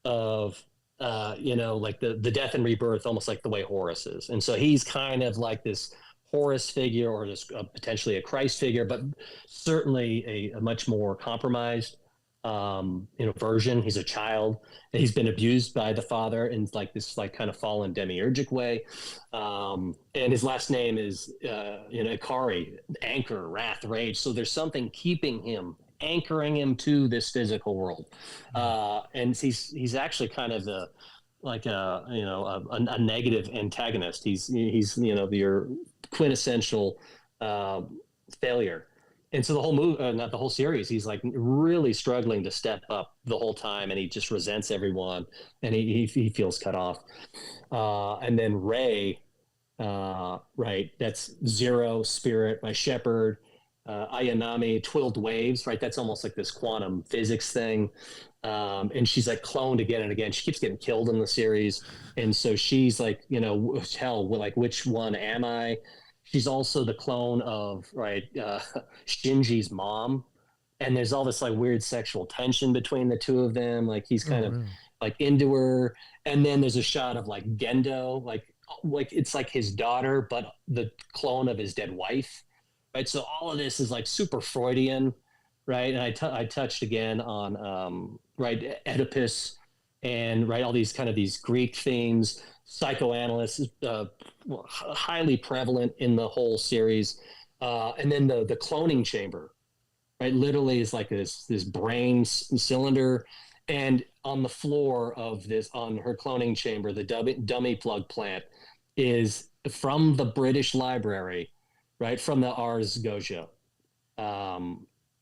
of, like the death and rebirth, almost like the way Horus is. And so he's kind of like this Horus figure, or just potentially a Christ figure, but certainly a much more compromised version. He's a child, and he's been abused by the father in like this like kind of fallen demiurgic way, and his last name is Ikari, anchor, wrath, rage. So there's something keeping him, anchoring him to this physical world, and he's actually kind of a negative antagonist. He's your quintessential failure. And so the whole movie, not the whole series, he's like really struggling to step up the whole time, and he just resents everyone, and he feels cut off. And then Ray, right, that's Zero, Spirit, my shepherd, Ayanami twilled waves, right? That's almost like this quantum physics thing. And she's like cloned again and again. She keeps getting killed in the series. And so she's like, hell, like, which one am I? She's also the clone of, right, Shinji's mom. And there's all this like weird sexual tension between the two of them. Like he's kind of like into her. And then there's a shot of like Gendo, like it's like his daughter, but the clone of his dead wife. Right. So all of this is like super Freudian. Right. And I touched again on, right, Oedipus and, right, all these kind of these Greek themes, psychoanalysts, highly prevalent in the whole series. And then the cloning chamber, right, literally is like this brain cylinder. And on the floor of this, on her cloning chamber, the dummy plug plant is from the British Library, right, from the Ars Goetia.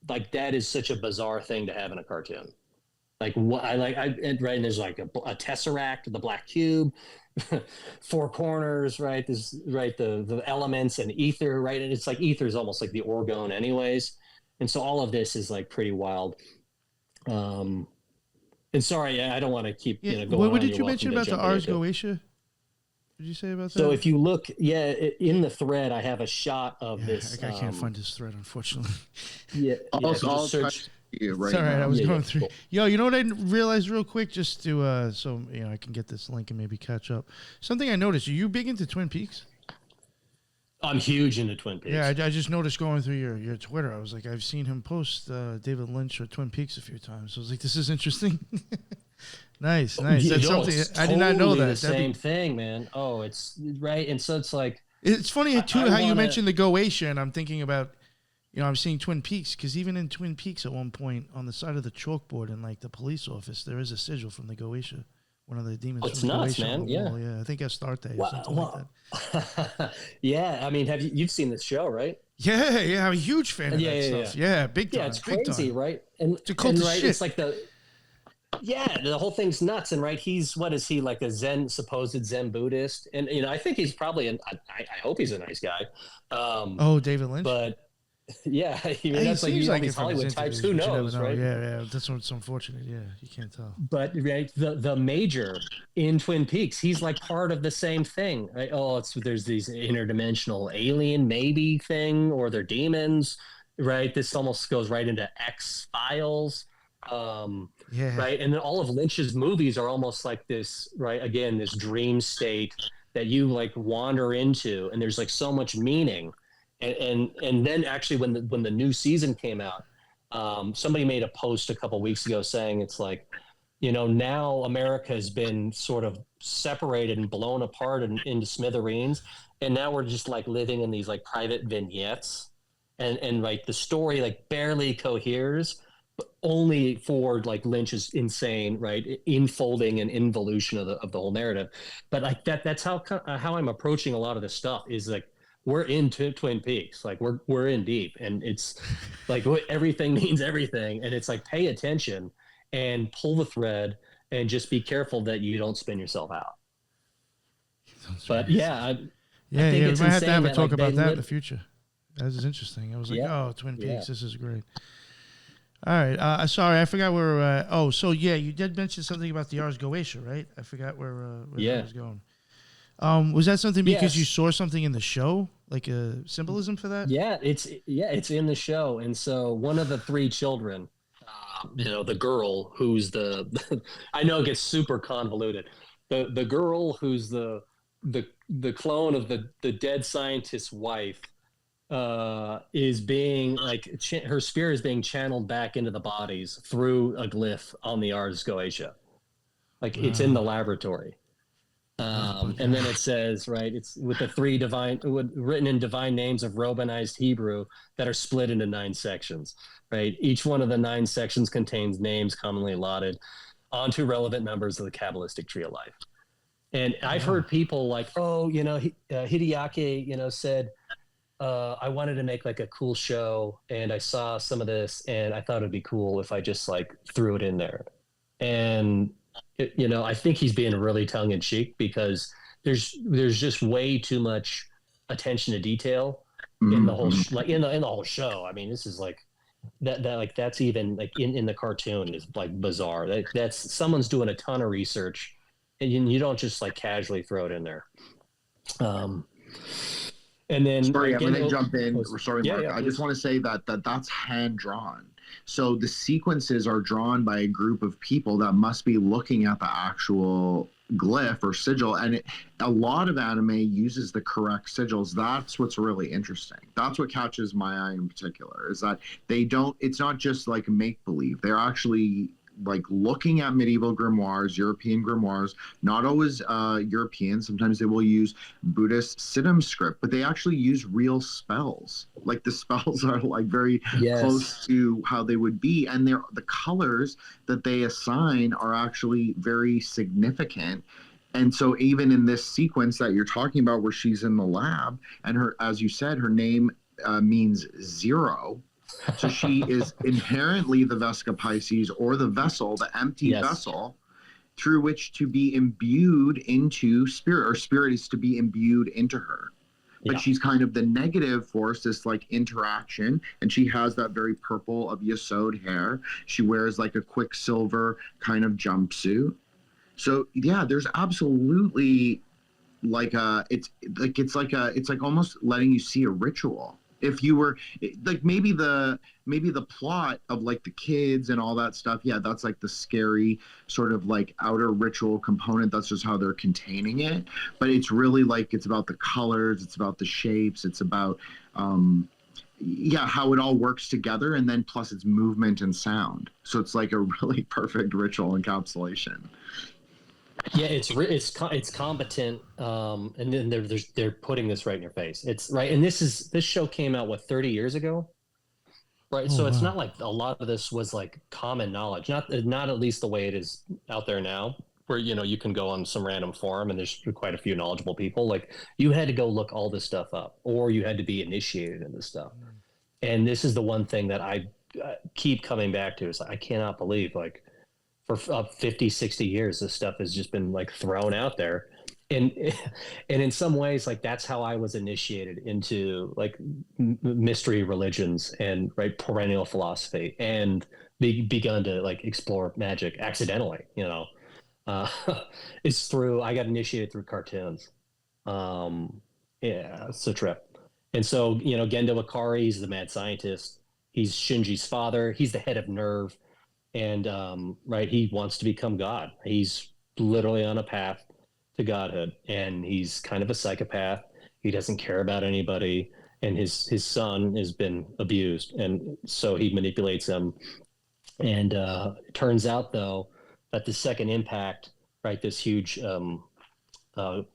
Like that is such a bizarre thing to have in a cartoon. Like what right, and there's like a tesseract, the black cube, four corners, right? This, right, the elements and ether, right? And it's like ether is almost like the orgone, anyways. And so all of this is like pretty wild. And sorry, I don't want to keep going. What did you mention about the Ars Goetia? Did you say about that? So if you look, in the thread, I have a shot of this. I can't find this thread, unfortunately. Yeah, I'll search. Right, all right. now. I was going through. Cool. Yo, you know what I realized real quick, just to so I can get this link and maybe catch up. Something I noticed. Are you big into Twin Peaks? I'm huge into Twin Peaks. Yeah, I just noticed going through your Twitter. I was like, I've seen him post David Lynch or Twin Peaks a few times. So I was like, this is interesting. Nice. That's something I did not know that. The same thing, man. Oh, it's right, and so it's like it's funny too how you mentioned the Goetia, and I'm thinking about, I'm seeing Twin Peaks, because even in Twin Peaks at one point on the side of the chalkboard in like the police office, there is a sigil from the Goetia, one of the demons. It's from the nuts, Goetia man. Yeah, wall. Yeah. I think Astarte or something like that. Yeah, I mean, you've seen this show, right? Yeah, I'm a huge fan of that stuff. Yeah, big time. Yeah, it's crazy, right? And it's a cult of shit. It's like the whole thing's nuts. And right, what is he, like a supposed Zen Buddhist? And I think he's probably I hope he's a nice guy. David Lynch. But yeah, that's like all these Hollywood types. Who knows, right? Yeah, that's what's unfortunate. Yeah, you can't tell. But right, the major in Twin Peaks, he's like part of the same thing. Right? Oh, there's these interdimensional alien maybe thing, or they're demons. Right, this almost goes right into X-Files. Right, and then all of Lynch's movies are almost like this, right, again, this dream state that you like wander into, and there's like so much meaning. And then actually when the new season came out, somebody made a post a couple weeks ago saying it's like, now America has been sort of separated and blown apart into smithereens, and now we're just like living in these like private vignettes, and like the story like barely coheres, only for like Lynch's insane, right, infolding and involution of the whole narrative. But like that's how I'm approaching a lot of this stuff, is like we're into Twin Peaks, like we're in deep, and it's like everything means everything, and it's like pay attention and pull the thread and just be careful that you don't spin yourself out. But I think we might have to have a talk about that in the live. future. That is interesting. I was like, Twin Peaks, this is great. All right. Sorry, I forgot where we're at. So you did mention something about the Ars Goetia, right? I forgot where that was going. Was that something because you saw something in the show, like a symbolism for that? Yeah, it's in the show. And so one of the three children, the girl who's I know it gets super convoluted. The girl who's the clone of the dead scientist's wife, is being like her spirit is being channeled back into the bodies through a glyph on the Ars Goetia. Like it's in the laboratory. And then it says, right, it's with the three written in divine names of Romanized Hebrew that are split into 9 sections, right? Each one of the 9 sections contains names commonly allotted onto relevant members of the Cabalistic tree of life. And I've heard people like, Hideaki, said, I wanted to make like a cool show, and I saw some of this and I thought it'd be cool if I just like threw it in there. And I think he's being really tongue in cheek, because there's just way too much attention to detail in the whole in the whole show. I mean, this is like that like that's even like in the cartoon is like bizarre. That's someone's doing a ton of research, and you don't just like casually throw it in there. And then sorry, like, I'm going to jump in. Sorry, yeah, Mark. yeah, I just want to say that's hand drawn. So the sequences are drawn by a group of people that must be looking at the actual glyph or sigil, and a lot of anime uses the correct sigils. That's what's really interesting. That's what catches my eye in particular, is that they don't, it's not just like make believe. They're actually like looking at medieval grimoires, European grimoires, not always European. Sometimes they will use Buddhist Siddham script, but they actually use real spells. Like the spells are like very close to how they would be. And the colors that they assign are actually very significant. And so even in this sequence that you're talking about where she's in the lab and her, as you said, her name means zero. So she is inherently the Vesca Pisces, or the vessel, the empty vessel through which to be imbued into spirit, or spirit is to be imbued into her. But she's kind of the negative force, this like interaction, and she has that very purple of Yesod hair. She wears like a Quicksilver kind of jumpsuit. So yeah, there's absolutely like it's like almost letting you see a ritual. If you were like maybe the plot of like the kids and all that stuff, yeah, that's like the scary sort of like outer ritual component. That's just how they're containing it. But it's really like it's about the colors, it's about the shapes, it's about how it all works together, and then plus it's movement and sound. So it's like a really perfect ritual encapsulation. Yeah, it's competent, and then they're putting this right in your face. It's right, and this show came out 30 years ago, right? So it's not like a lot of this was like common knowledge, not at least the way it is out there now, where you can go on some random forum and there's quite a few knowledgeable people. Like you had to go look all this stuff up, or you had to be initiated in this stuff. And this is the one thing that I keep coming back to is like, I cannot believe like. For 50, 60 years, this stuff has just been like thrown out there. And in some ways, like that's how I was initiated into like mystery religions and perennial philosophy, and begun to like explore magic accidentally, it's through, I got initiated through cartoons. It's a trip. And so, Gendo Ikari, he's the mad scientist. He's Shinji's father. He's the head of Nerve. And he wants to become God. He's literally on a path to godhood, and he's kind of a psychopath. He doesn't care about anybody, and his son has been abused, and so he manipulates him. And it turns out, though, that the second impact, this huge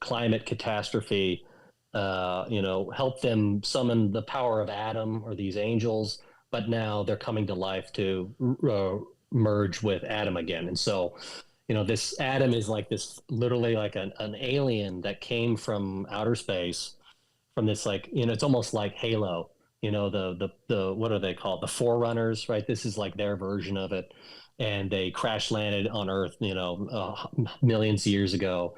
climate catastrophe, helped them summon the power of Adam, or these angels, but now they're coming to life to merge with Adam again. And so, this Adam is like this, literally like an alien that came from outer space, from this like, it's almost like Halo, the what are they called? The Forerunners, right? This is like their version of it. And they crash landed on Earth, millions of years ago.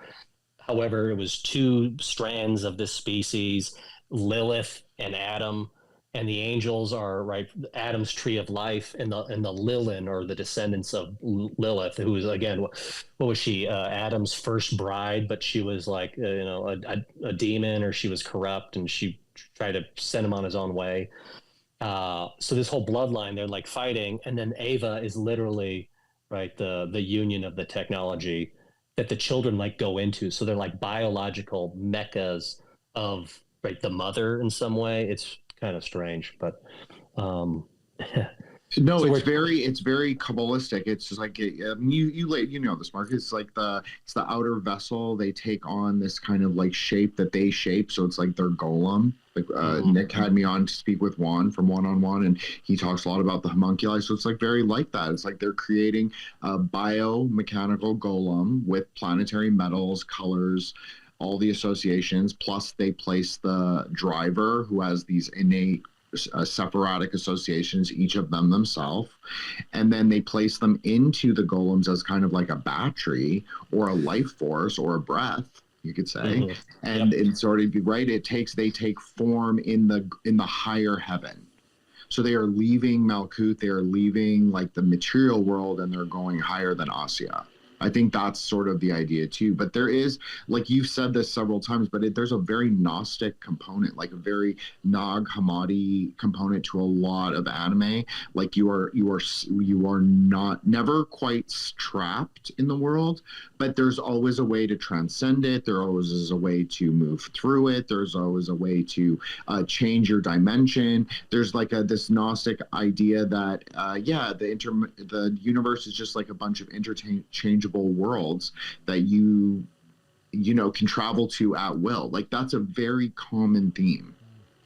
However, it was two strands of this species, Lilith and Adam. And the angels are Adam's tree of life, and the Lilin, or the descendants of Lilith, who was, again, what was she? Adam's first bride, but she was like a demon, or she was corrupt, and she tried to send him on his own way. So this whole bloodline, they're like fighting, and then Ava is literally the union of the technology that the children like go into. So they're like biological mechas of the mother in some way. It's kind of strange, but no, so it's very Cabalistic. It's just like you know this, Mark. It's like it's the outer vessel. They take on this kind of like shape that they shape. So it's like their golem. Like Nick had me on to speak with Juan from One on One, and he talks a lot about the homunculi. So it's like very like that. It's like they're creating a biomechanical golem with planetary metals, colors, all the associations, plus they place the driver, who has these innate Sephirotic associations, each of them themselves, and then they place them into the golems as kind of like a battery or a life force or a breath, you could say. Mhm. And Yep. it's sort of right. They take form in the higher heaven. So they are leaving Malkuth, they are leaving like the material world, and they're going higher than Asya. I think that's sort of the idea too. But there is, like you've said this several times, but there's a very Gnostic component, like a very Nag Hammadi component to a lot of anime. Like you are not never quite trapped in the world, but there's always a way to transcend it. There always is a way to move through it. There's always a way to change your dimension. There's like this Gnostic idea that the universe is just like a bunch of interchangeable worlds that you can travel to at will. Like that's a very common theme.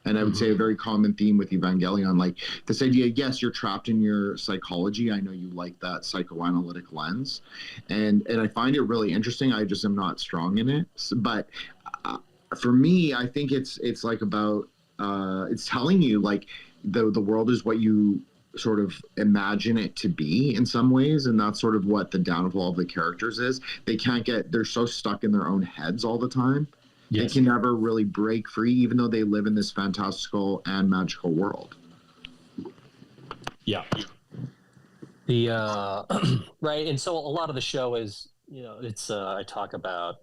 And I would say a very common theme with Evangelion, like this idea, yes, you're trapped in your psychology. I know you like that psychoanalytic lens. And I find it really interesting. I just am not strong in it. But for me, I think it's like about, it's telling you like the world is what you sort of imagine it to be in some ways. And that's sort of what the downfall of the characters is. They're so stuck in their own heads all the time. Yes. They can never really break free, even though they live in this fantastical and magical world. Yeah. The right, and so a lot of the show is, it's I talk about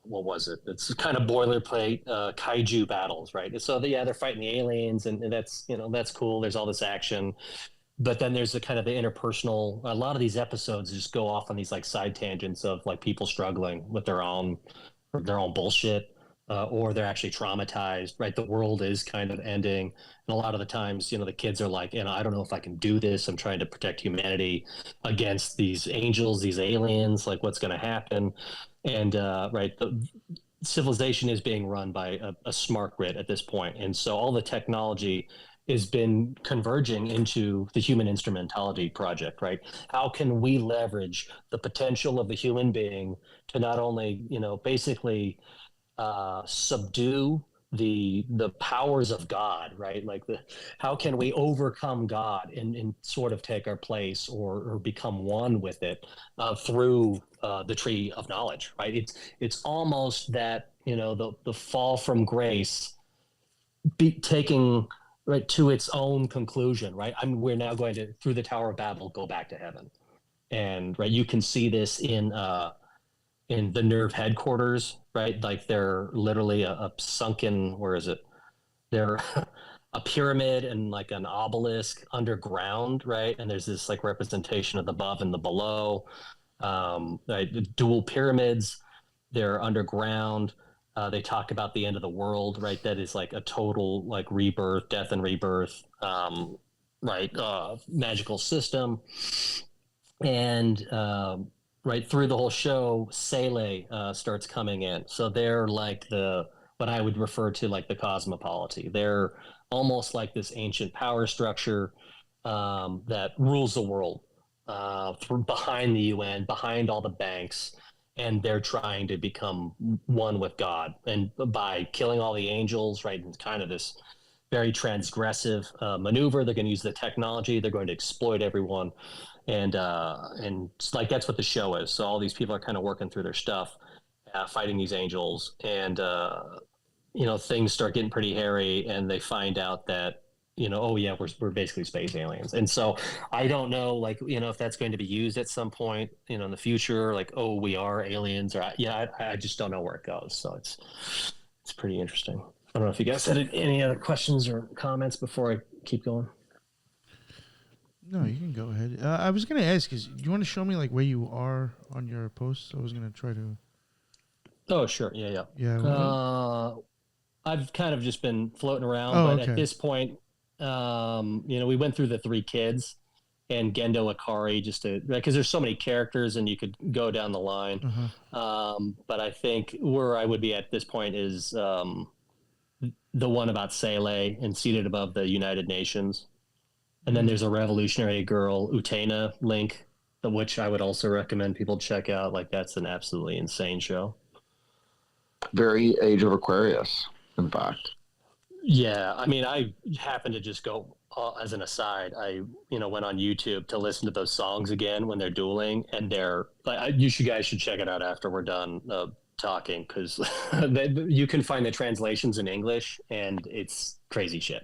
what was it? It's kind of boilerplate kaiju battles, right? So they're fighting the aliens, and that's cool. There's all this action, but then there's the kind of the interpersonal. A lot of these episodes just go off on these like side tangents of like people struggling with their own bullshit, or they're actually traumatized, right? The world is kind of ending. And a lot of the times, the kids are like, I don't know if I can do this. I'm trying to protect humanity against these angels, these aliens, like what's going to happen. And, right, the civilization is being run by a smart grid at this point. And so all the technology has been converging into the human instrumentality project, right? How can we leverage the potential of the human being to not only, basically subdue the powers of God, right? Like how can we overcome God and sort of take our place or become one with it through the tree of knowledge, right? It's almost that, the fall from grace taking right to its own conclusion, right? We're now going to, through the Tower of Babel, go back to heaven. And right, you can see this in the Nerve headquarters, right? Like they're literally a sunken, where is it? They're a pyramid and like an obelisk underground, right? And there's this like representation of the above and the below. Right? The dual pyramids, they're underground. They talk about the end of the world, right? That is like a total like rebirth, death and rebirth, right? Magical system. And right through the whole show, Sele starts coming in. So they're like what I would refer to like the cosmopolity. They're almost like this ancient power structure that rules the world behind the UN, behind all the banks. And they're trying to become one with God. And by killing all the angels, right, it's kind of this very transgressive maneuver. They're going to use the technology. They're going to exploit everyone. And like that's what the show is. So all these people are kind of working through their stuff, fighting these angels, and things start getting pretty hairy, and they find out that we're basically space aliens. And so I don't know, like if that's going to be used at some point, in the future, like we are aliens, or I just don't know where it goes. So it's pretty interesting. I don't know if you guys had any other questions or comments before I keep going. No, you can go ahead. I was going to ask, do you want to show me like where you are on your posts? I was going to try to. Oh, sure. Yeah. I've kind of just been floating around, but okay. At this point, we went through the 3 kids and Gendo Akari because there's so many characters and you could go down the line. But I think where I would be at this point is the one about Sele and seated above the United Nations. And then there's a revolutionary girl, Utena link, which I would also recommend people check out. Like that's an absolutely insane show. Very Age of Aquarius, in fact. Yeah, I mean, I happened to just go as an aside. I went on YouTube to listen to those songs again when they're dueling, and they're like, you guys should check it out after we're done. talking, because you can find the translations in English, and it's crazy shit.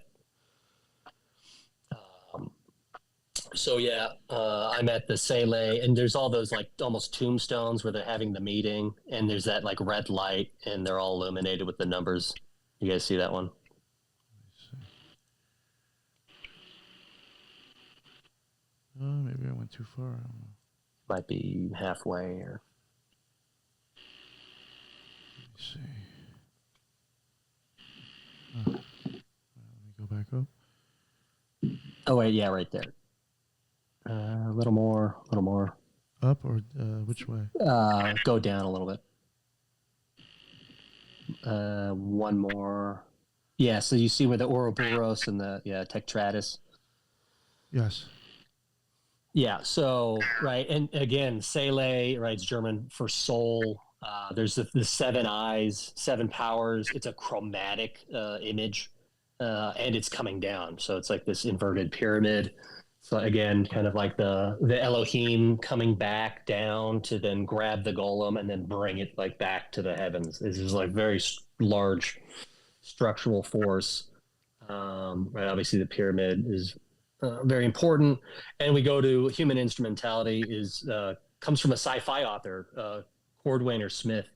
So yeah, I'm at the Sele, and there's all those like almost tombstones where they're having the meeting, and there's that like red light, and they're all illuminated with the numbers. You guys see that one? Maybe I went too far. I don't know. Might be halfway, or Let me see. Let me go back up. oh wait, yeah, right there. A little more. Up or which way? Go down a little bit. One more. Yeah, so you see where the Ouroboros and the Tectratus. Yes. Yeah, so right, and again, Sele, right, it's German for soul. There's the seven eyes, seven powers. It's a chromatic image, and it's coming down. So it's like this inverted pyramid. So again, kind of like the Elohim coming back down to then grab the golem and then bring it like back to the heavens. This is like very large structural force. Right, obviously the pyramid is very important. And we go to human instrumentality comes from a sci-fi author, Cordwainer Smith.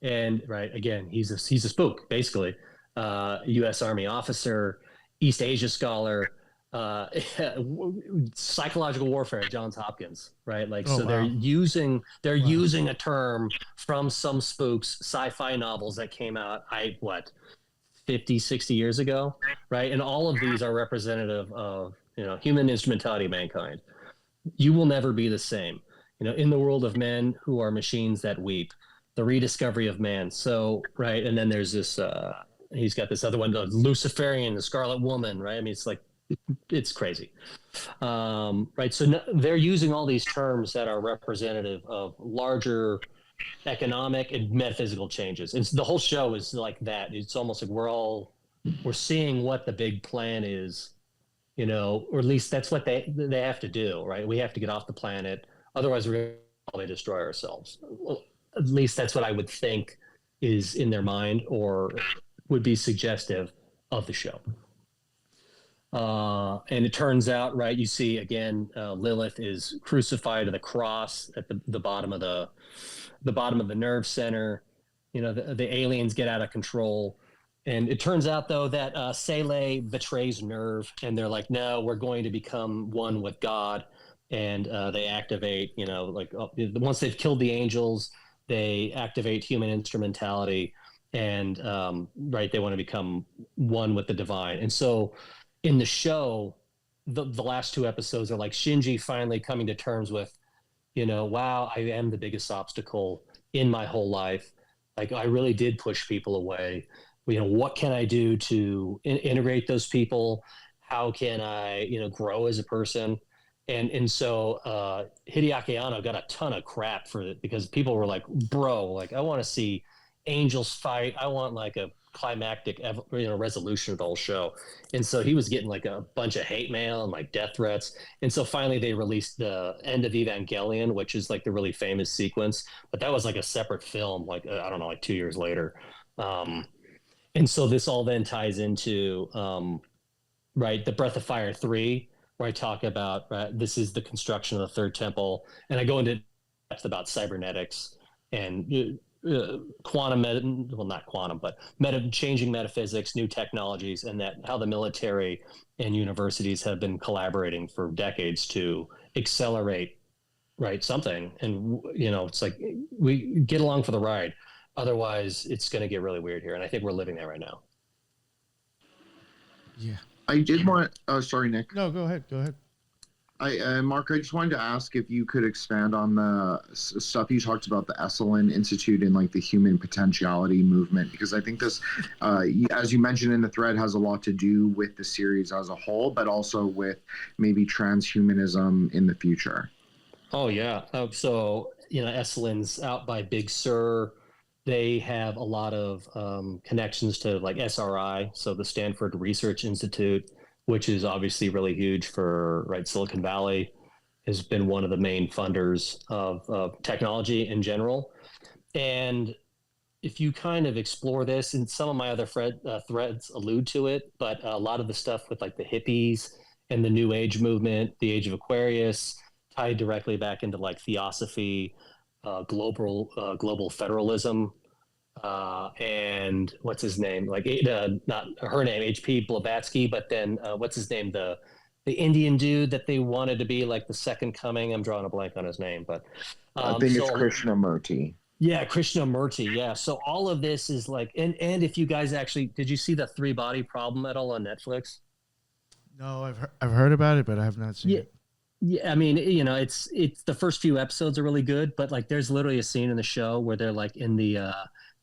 And right, again, he's a spook, basically. U.S. Army officer, East Asia scholar, psychological warfare at Johns Hopkins, right? Like, they're using a term from some spooks sci-fi novels that came out 50, 60 years ago, right? And all of these are representative of, human instrumentality of mankind. You will never be the same, in the world of men who are machines that weep, the rediscovery of man. So, right. And then there's this, he's got this other one, the Luciferian, the Scarlet Woman, right? I mean, it's crazy. Right. So they're using all these terms that are representative of larger economic and metaphysical changes. And the whole show is like that. It's almost like we're seeing what the big plan is, or at least that's what they have to do, right? We have to get off the planet. Otherwise we're going to probably destroy ourselves. Well, at least that's what I would think is in their mind or would be suggestive of the show. And it turns out, right, you see again, Lilith is crucified to the cross at the bottom of the bottom of the nerve center. The aliens get out of control. And it turns out, though, that Sele betrays Nerve, and they're like, no, we're going to become one with God. And they activate, once they've killed the angels, they activate human instrumentality. And, right, they want to become one with the divine. And so in the show, the last two episodes are like Shinji finally coming to terms with, wow, I am the biggest obstacle in my whole life. Like, I really did push people away. What can I do to integrate those people? How can I, grow as a person? And so Hideaki Anno got a ton of crap for it because people were like, bro, like, I want to see angels fight. I want like a climactic resolution of the whole show. And so he was getting like a bunch of hate mail and like death threats. And so finally they released the end of Evangelion, which is like the really famous sequence, but that was like a separate film, like I don't know, like 2 years later. And so this all then ties into right, the Breath of Fire 3, where I talk about this is the construction of the third temple, and I go into depth about cybernetics and quantum, not quantum, but changing metaphysics, new technologies, and that how the military and universities have been collaborating for decades to accelerate, right, something. And, it's like we get along for the ride. Otherwise, it's going to get really weird here. And I think we're living there right now. Yeah. I did want. Oh, sorry, Nick. No, go ahead. Mark, I just wanted to ask if you could expand on the stuff you talked about, the Esalen Institute and like the human potentiality movement, because I think this, as you mentioned in the thread, has a lot to do with the series as a whole, but also with maybe transhumanism in the future. Oh, yeah. So, Esalen's out by Big Sur. They have a lot of connections to like SRI, so the Stanford Research Institute, which is obviously really huge for Silicon Valley, has been one of the main funders of technology in general. And if you kind of explore this, and some of my other threads allude to it, but a lot of the stuff with like the hippies and the New Age movement, the Age of Aquarius, tied directly back into like theosophy, global federalism, and what's his name? Like not her name, H.P. Blavatsky, but then what's his name? The Indian dude that they wanted to be like the second coming. I'm drawing a blank on his name, but I think it's Krishnamurti. Yeah, Krishnamurti. Yeah. So all of this is like, and if you guys actually, did you see the 3-body problem at all on Netflix? No, I've heard about it, but I have not seen it. Yeah, I mean, you know, it's the first few episodes are really good, but like there's literally a scene in the show where they're like in the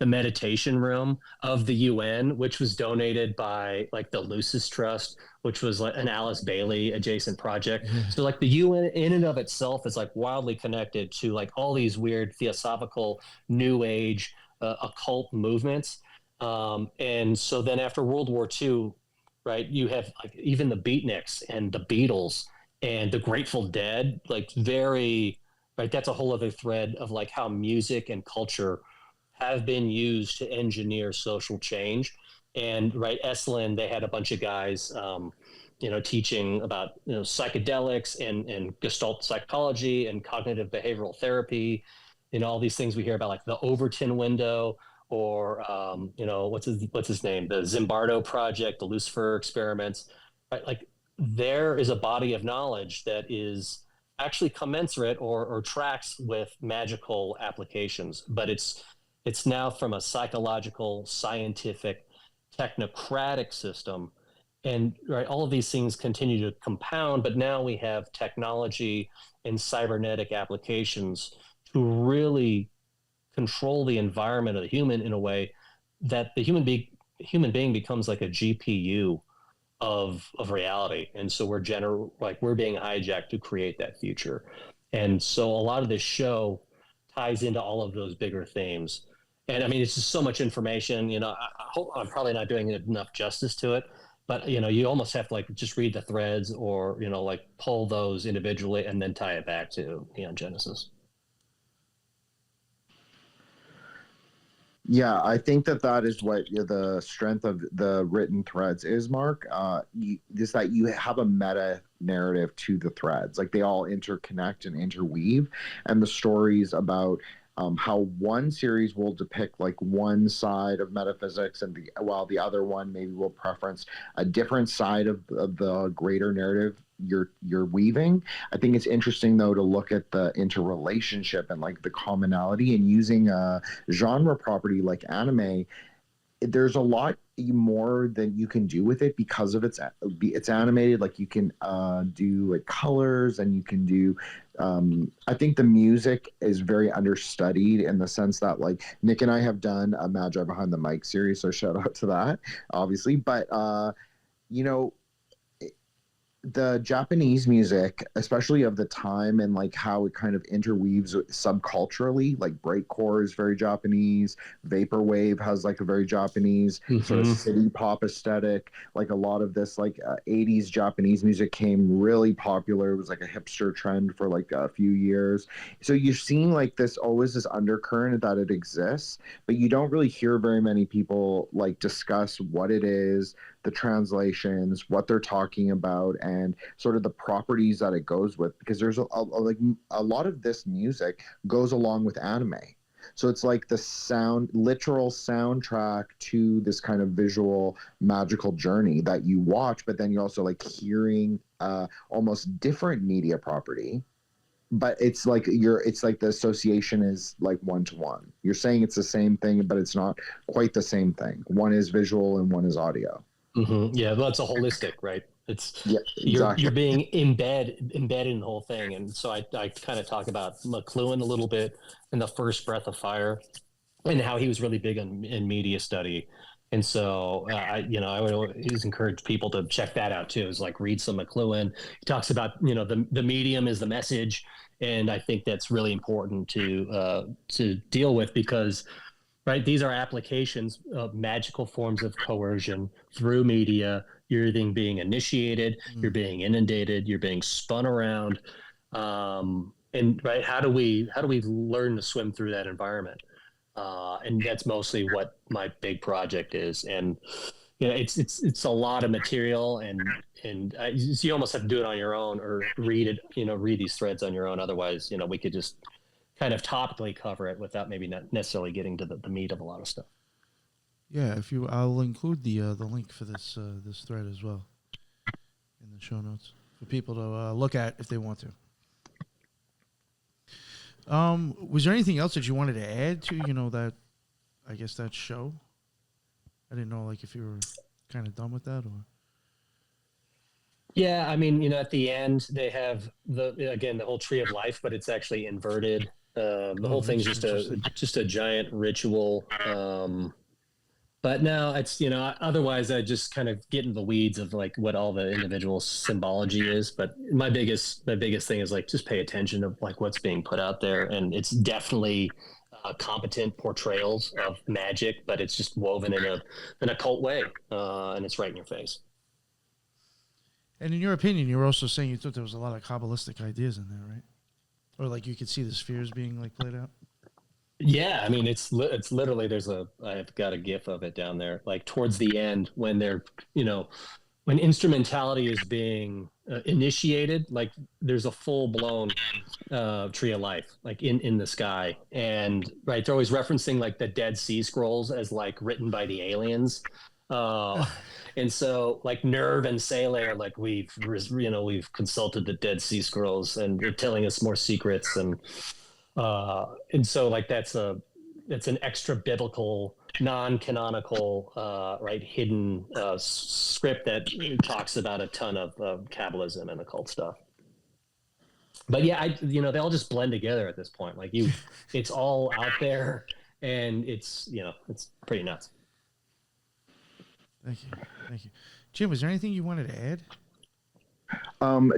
meditation room of the UN, which was donated by like the Lucis Trust, which was like an Alice Bailey adjacent project. So like the UN in and of itself is like wildly connected to like all these weird theosophical New Age occult movements. And so then after World War II, right, you have like even the Beatniks and the Beatles and the Grateful Dead, like very, right, that's a whole other thread of like how music and culture have been used to engineer social change. And right, Esalen, they had a bunch of guys, you know, teaching about, you know, psychedelics and Gestalt psychology and cognitive behavioral therapy, and all these things we hear about, like the Overton window, or you know, what's his name, the Zimbardo project, the Lucifer experiments, right? Like there is a body of knowledge that is actually commensurate or tracks with magical applications, but it's now from a psychological, scientific, technocratic system. And right, all of these things continue to compound, but now we have technology and cybernetic applications to really control the environment of the human in a way that the human being becomes like a GPU of reality. And so we're being hijacked to create that future. And so a lot of this show ties into all of those bigger themes. And I mean, it's just so much information, you know, I hope I'm probably not doing enough justice to it, but you know, you almost have to like just read the threads, or, you know, like pull those individually and then tie it back to Neon Genesis. Yeah, I think that is what the strength of the written threads is, Mark. Is that you have a meta narrative to the threads, like they all interconnect and interweave, and the stories about how one series will depict like one side of metaphysics, and while the other one maybe will preference a different side of the greater narrative you're weaving. I think it's interesting though to look at the interrelationship and like the commonality, and using a genre property like anime. There's a lot more than you can do with it because of it's animated. Like you can do like colors, and you can do I think the music is very understudied in the sense that like Nick and I have done a Magi Behind the Mic series, so shout out to that, obviously. But you know, the Japanese music, especially of the time, and like how it kind of interweaves subculturally, like breakcore is very Japanese, vaporwave has like a very Japanese sort of city pop aesthetic. Like a lot of this like 80s Japanese music came really popular. It was like a hipster trend for like a few years. So you're seeing like this always this undercurrent that it exists, but you don't really hear very many people like discuss what it is, the translations, what they're talking about, and sort of the properties that it goes with, because there's a lot of this music goes along with anime. So it's like the literal soundtrack to this kind of visual magical journey that you watch, but then you're also like hearing almost different media property. But it's like the association is like one-to-one. You're saying it's the same thing, but it's not quite the same thing. One is visual and one is audio. Mm-hmm. Yeah, well, it's a holistic, right? It's exactly. you're being embedded in the whole thing. And so I kind of talk about McLuhan a little bit in The First Breath of Fire, and how he was really big in media study. And so I would always encourage people to check that out too. Is like read some McLuhan. He talks about, you know, the medium is the message, and I think that's really important to deal with, because right, these are applications of magical forms of coercion through media. You're either being initiated, you're being inundated, you're being spun around, and right, how do we learn to swim through that environment? and that's mostly what my big project is. And it's a lot of material, and you almost have to do it on your own or read it, read these threads on your own. Otherwise, we could just kind of topically cover it without maybe not necessarily getting to the meat of a lot of stuff. Yeah, I'll include the link for this thread as well in the show notes for people to look at if they want to. Was there anything else that you wanted to add to that show? I didn't know if you were kind of done with that or. Yeah, I mean, at the end they have the whole tree of life, but it's actually inverted. The whole thing's just a giant ritual. But no, it's otherwise I just kind of get into the weeds of what all the individual symbology is. But my biggest thing is just pay attention to what's being put out there, and it's definitely competent portrayals of magic, but it's just woven in an occult way, and it's right in your face. And in your opinion, you were also saying you thought there was a lot of Cabalistic ideas in there, right? Or you could see the spheres being played out. Yeah, I mean, it's literally I've got a GIF of it down there. Towards the end, when they're when instrumentality is being initiated, there's a full blown tree of life in the sky, and right, they're always referencing the Dead Sea Scrolls as written by the aliens. And so Nerve and Sele are we've consulted the Dead Sea Scrolls and they're telling us more secrets, and so that's an extra biblical, non-canonical, hidden script that talks about a ton of Cabalism and occult stuff. But yeah, they all just blend together at this point. It's all out there, and it's pretty nuts. Thank you. Jim, was there anything you wanted to add?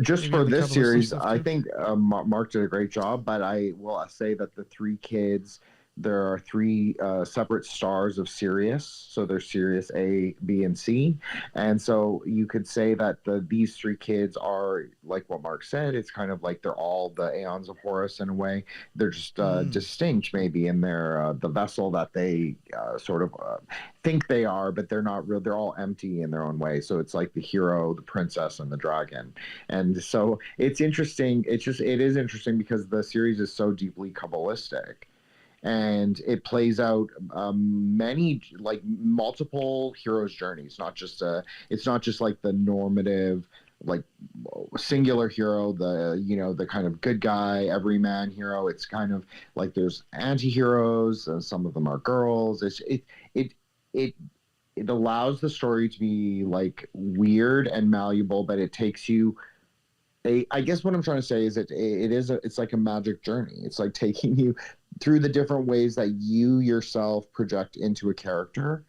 Just Maybe for on the this Cabalistic series, stuff, I too? think Mark did a great job, but I will say that the three kids, there are three separate stars of Sirius. So there's Sirius A, B, and C. And so you could say that these three kids are like what Mark said. It's kind of they're all the Aeons of Horus in a way. They're just distinct maybe in their the vessel that they sort of think they are, but they're not real. They're all empty in their own way. So it's the hero, the princess, and the dragon. And so it's interesting. It is interesting because the series is so deeply Kabbalistic. And it plays out many multiple heroes' journeys. It's not just the normative singular hero, the kind of good guy everyman hero. It's kind of there's anti-heroes, and some of them are girls. It allows the story to be weird and malleable, but it takes you. I guess what I'm trying to say is it's like a magic journey. It's taking you through the different ways that you yourself project into a character,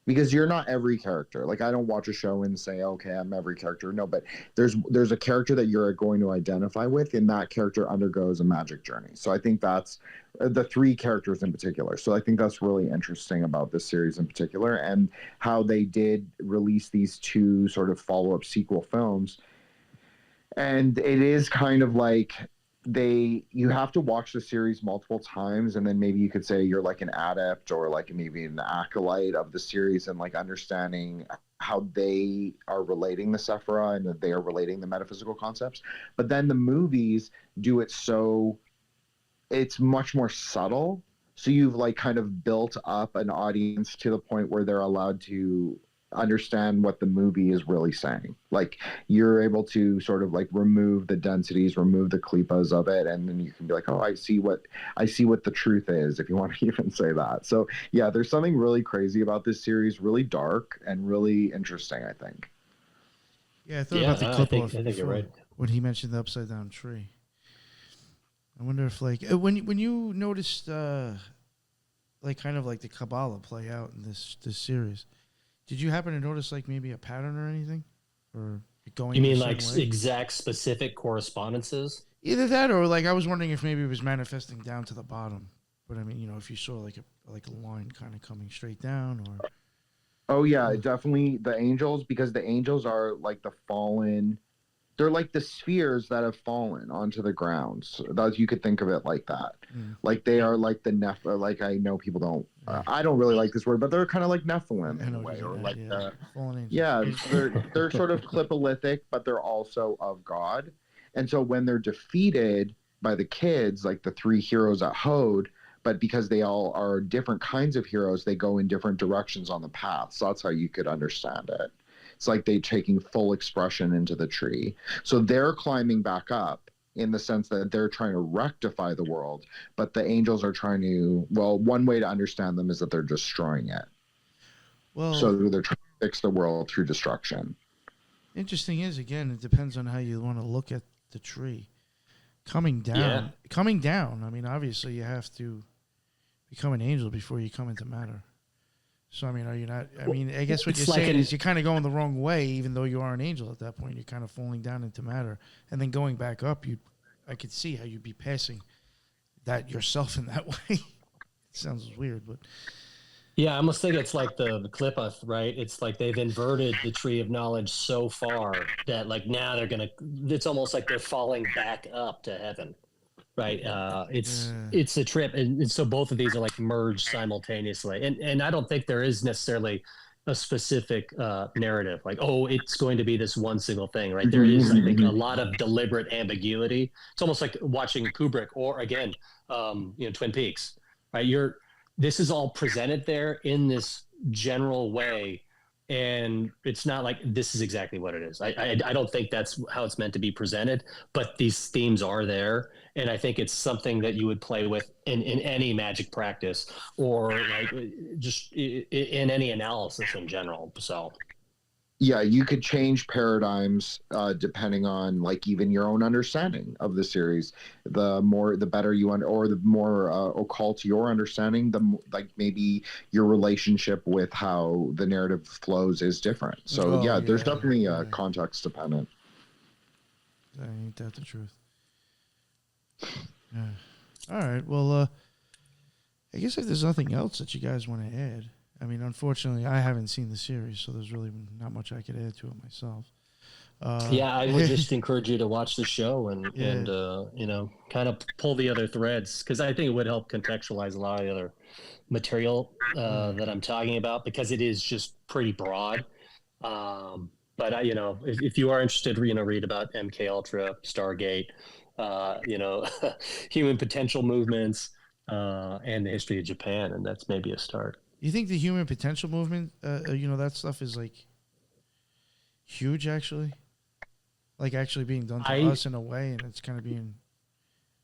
because you're not every character. I don't watch a show and say, okay, I'm every character. No, but there's a character that you're going to identify with, and that character undergoes a magic journey. So I think that's the three characters in particular. So I think that's really interesting about this series in particular, and how they did release these two sort of follow-up sequel films. And it is kind of you have to watch the series multiple times, and then maybe you could say you're an adept or maybe an acolyte of the series, and understanding how they are relating the Sephira and that they are relating the metaphysical concepts. But then the movies do it so it's much more subtle. So you've kind of built up an audience to the point where they're allowed to understand what the movie is really saying. You're able to sort of remove the densities, remove the klipas of it, and then you can be oh, I see what the truth is, if you want to even say that. So yeah, there's something really crazy about this series, really dark and really interesting, I think. Yeah, I thought about the clip I think you're right. When he mentioned the upside down tree. I wonder if when you noticed kind of the Kabbalah play out in this series, did you happen to notice maybe a pattern or anything? Or going You mean way? exact specific correspondences? Either that, or I was wondering if maybe it was manifesting down to the bottom. But I mean, if you saw a line kind of coming straight down, or. Oh yeah, definitely the angels, because the angels are the fallen they're like the spheres that have fallen onto the ground. So that you could think of it like that. Like they are like the like I know people don't. I don't really like this word, but they're kind of like Nephilim in a way, or like they're sort of clipolithic, but they're also of God. And so when they're defeated by the kids, like the three heroes at Hode, but because they all are different kinds of heroes, they go in different directions on the path. So that's how you could understand it. It's like they taking full expression into the tree. So they're climbing back up in the sense that they're trying to rectify the world, but the angels are trying to, well, one way to understand them is that they're destroying it. Well, so they're trying to fix the world through destruction. Interesting is, again, it depends on how you want to look at the tree. Coming down. I mean, obviously you have to become an angel before you come into matter. So, I mean, are you not? I mean, I guess what you're saying is you're kind of going the wrong way, even though you are an angel at that point. You're kind of falling down into matter, and then going back up. I could see how you'd be passing that yourself in that way. It sounds weird, but yeah, I almost think it's like the Qliphoth, right? It's like they've inverted the tree of knowledge so far that like now they're gonna. It's almost like they're falling back up to heaven. Right. It's a trip. And so both of these are like merged simultaneously. And I don't think there is necessarily a specific narrative like, oh, it's going to be this one single thing. Right. There is, I think, a lot of deliberate ambiguity. It's almost like watching Kubrick or, again, Twin Peaks. Right. This is all presented there in this general way. And it's not like this is exactly what it is. I don't think that's how it's meant to be presented, but these themes are there. And I think it's something that you would play with in any magic practice or like just in any analysis in general. So, yeah, you could change paradigms depending on like even your own understanding of the series. The better you or the more occult your understanding, like maybe your relationship with how the narrative flows is different. So there's definitely context dependent. Ain't that the truth? Yeah. All right. Well, I guess if there's nothing else that you guys want to add. I mean, unfortunately, I haven't seen the series, so there's really not much I could add to it myself. I would just encourage you to watch the show and kind of pull the other threads, because I think it would help contextualize a lot of the other material that I'm talking about, because it is just pretty broad. But if you are interested, read about MK Ultra, Stargate, human potential movements, and the history of Japan, and that's maybe a start. You think the human potential movement, that stuff is like huge, actually? Like actually being done to us in a way, and it's kind of being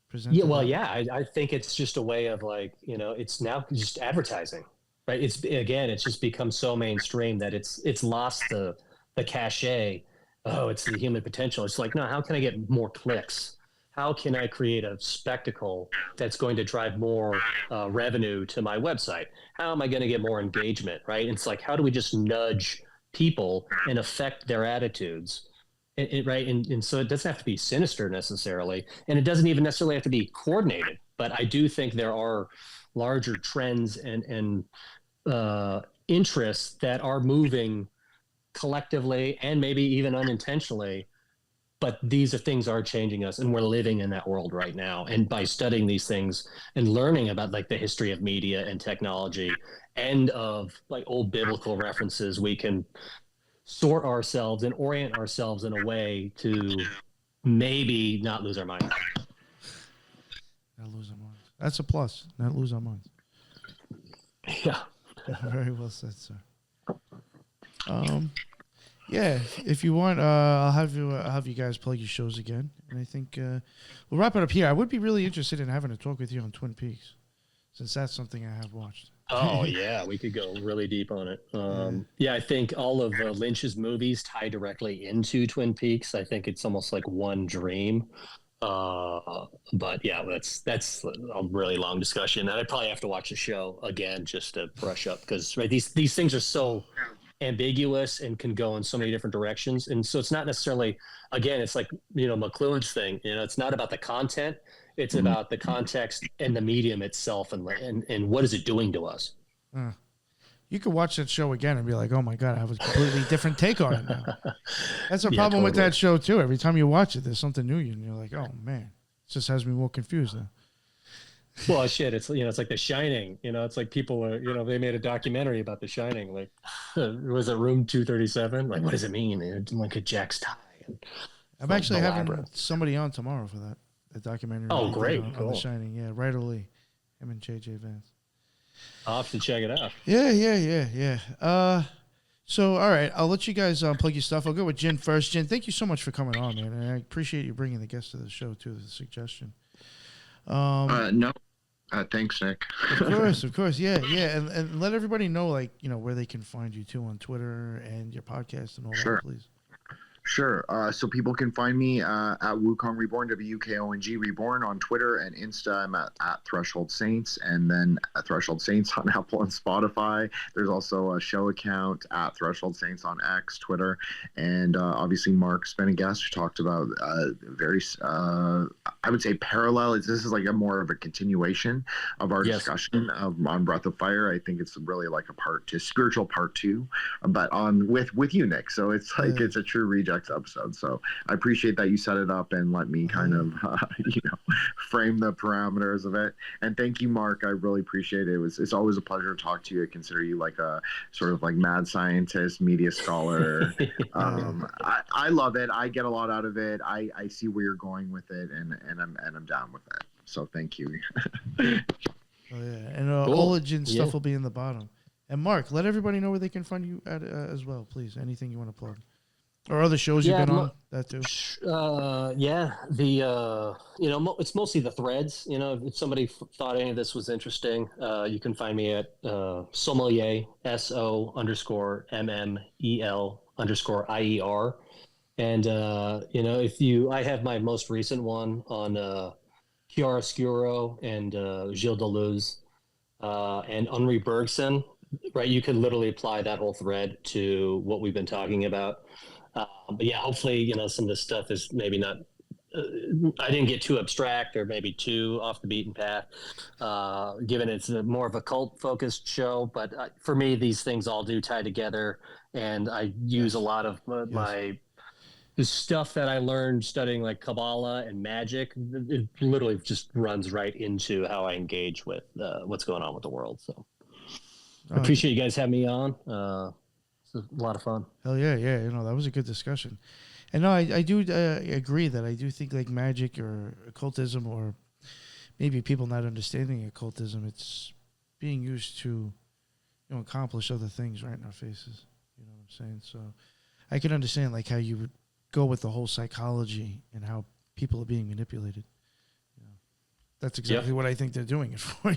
presented? I think it's just a way of like, it's now just advertising, right? It's just become so mainstream that it's lost the cachet. Oh, it's the human potential. It's like, no, how can I get more clicks? How can I create a spectacle that's going to drive more revenue to my website? How am I going to get more engagement, right? It's like, how do we just nudge people and affect their attitudes, right? And so it doesn't have to be sinister necessarily, and it doesn't even necessarily have to be coordinated. But I do think there are larger trends and interests that are moving collectively and maybe even unintentionally. But these things are changing us, and we're living in that world right now. And by studying these things and learning about like the history of media and technology and of like old biblical references, we can sort ourselves and orient ourselves in a way to maybe not lose our minds. Not lose our minds. That's a plus. Not lose our minds. Yeah. Very well said, sir. Yeah, if you want, I'll have you guys plug your shows again, and I think we'll wrap it up here. I would be really interested in having a talk with you on Twin Peaks, since that's something I have watched. Oh yeah, we could go really deep on it. I think all of Lynch's movies tie directly into Twin Peaks. I think it's almost like one dream. But yeah, that's a really long discussion, and I'd probably have to watch the show again just to brush up, because these things are so ambiguous and can go in so many different directions. And so it's not necessarily, again, it's like, McLuhan's thing, it's not about the content, it's about the context and the medium itself, and what is it doing to us. You could watch that show again and be like, oh my God, I have a completely different take on it now. That's a problem with that show too. Every time you watch it, there's something new and you're like, oh man, it just has me more confused now. Well, shit, it's it's like The Shining. It's like people are, they made a documentary about The Shining. Like, was it Room 237? Like, what does it mean? Like a Jack's tie. I'm actually having somebody on tomorrow for that documentary. Oh, great! On The Shining, yeah, Ryder Lee, him and JJ Vance. I'll have to check it out. Yeah. So, all right, I'll let you guys plug your stuff. I'll go with Jin first. Jin, thank you so much for coming on, man. And I appreciate you bringing the guest to the show, too, the suggestion. No. Thanks, Nick. Of course. Yeah. And let everybody know, where they can find you, too, on Twitter and your podcast and all that, please. Sure. So people can find me at Wukong Reborn, WKONG Reborn on Twitter and Insta. I'm at Threshold Saints, and then at Threshold Saints on Apple and Spotify. There's also a show account at Threshold Saints on X, Twitter, and obviously Mark's been a guest who talked about very, I would say parallel. This is like a more of a continuation of our discussion on Breath of Fire. I think it's really like a spiritual part 2, but on with you, Nick. So it's like it's a true reject episode. So I appreciate that you set it up and let me kind of frame the parameters of it. And thank you, Mark. I really appreciate it. It's always a pleasure to talk to you. I consider you like a sort of like mad scientist, media scholar. I love it. I get a lot out of it. I see where you're going with it, and I'm down with it. So thank you. And all the Jin stuff will be in the bottom. And Mark, let everybody know where they can find you at as well, please. Anything you want to plug. Or other shows you've been on, that too. It's mostly the threads. If somebody thought any of this was interesting, you can find me at Sommelier, SO_MMEL_IER. And, I have my most recent one on Chiaroscuro and Gilles Deleuze and Henri Bergson, right? You could literally apply that whole thread to what we've been talking about. But yeah, hopefully, some of this stuff is maybe not, I didn't get too abstract or maybe too off the beaten path, given it's more of a cult focused show. But for me, these things all do tie together. And I use a lot of the stuff that I learned studying like Kabbalah and magic. It literally just runs right into how I engage with what's going on with the world. So I appreciate you guys having me on. A lot of fun. Hell yeah. That was a good discussion. And no, I do agree that I do think like magic or occultism, or maybe people not understanding occultism, it's being used to accomplish other things right in our faces. You know what I'm saying? So I can understand like how you would go with the whole psychology and how people are being manipulated. That's exactly what I think they're doing it for.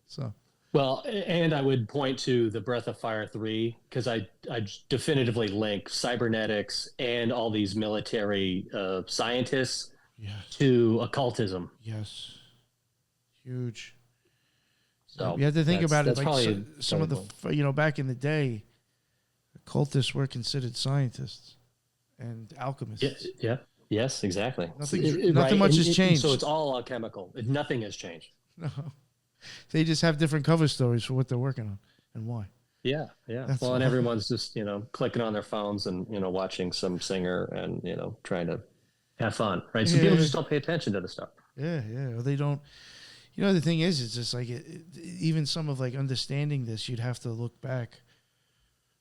So. Well, and I would point to the Breath of Fire 3, because I definitively link cybernetics and all these military scientists to occultism. Yes. Huge. So you have to think about it. Like some of the, back in the day, occultists were considered scientists and alchemists. Yeah. Yes, exactly. Nothing much has changed. So it's all alchemical. Nothing has changed. No. They just have different cover stories for what they're working on and why. Yeah. And everyone's just, clicking on their phones and, watching some singer and, trying to have fun, right? So people just don't pay attention to the stuff. Yeah. Or they don't, the thing is, it's just like, even some of like understanding this, you'd have to look back,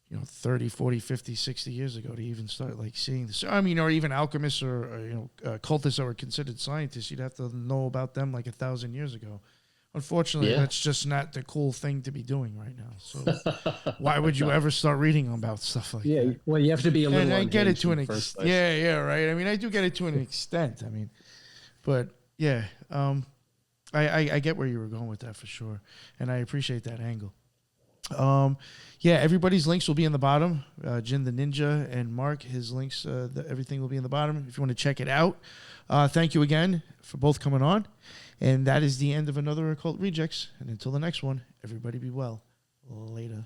30, 40, 50, 60 years ago to even start like seeing this. I mean, or even alchemists or cultists that were considered scientists, you'd have to know about them like 1,000 years ago. Unfortunately, that's just not the cool thing to be doing right now. So why would you ever start reading about stuff like that? Yeah, well, you have to be a little. And I get it to an extent. Yeah, right. I mean, I do get it to an extent. I mean, but yeah, I get where you were going with that for sure, and I appreciate that angle. Everybody's links will be in the bottom. Jin the Ninja and Mark, his links, everything will be in the bottom if you want to check it out. Thank you again for both coming on. And that is the end of another Occult Rejects. And until the next one, everybody be well. Later.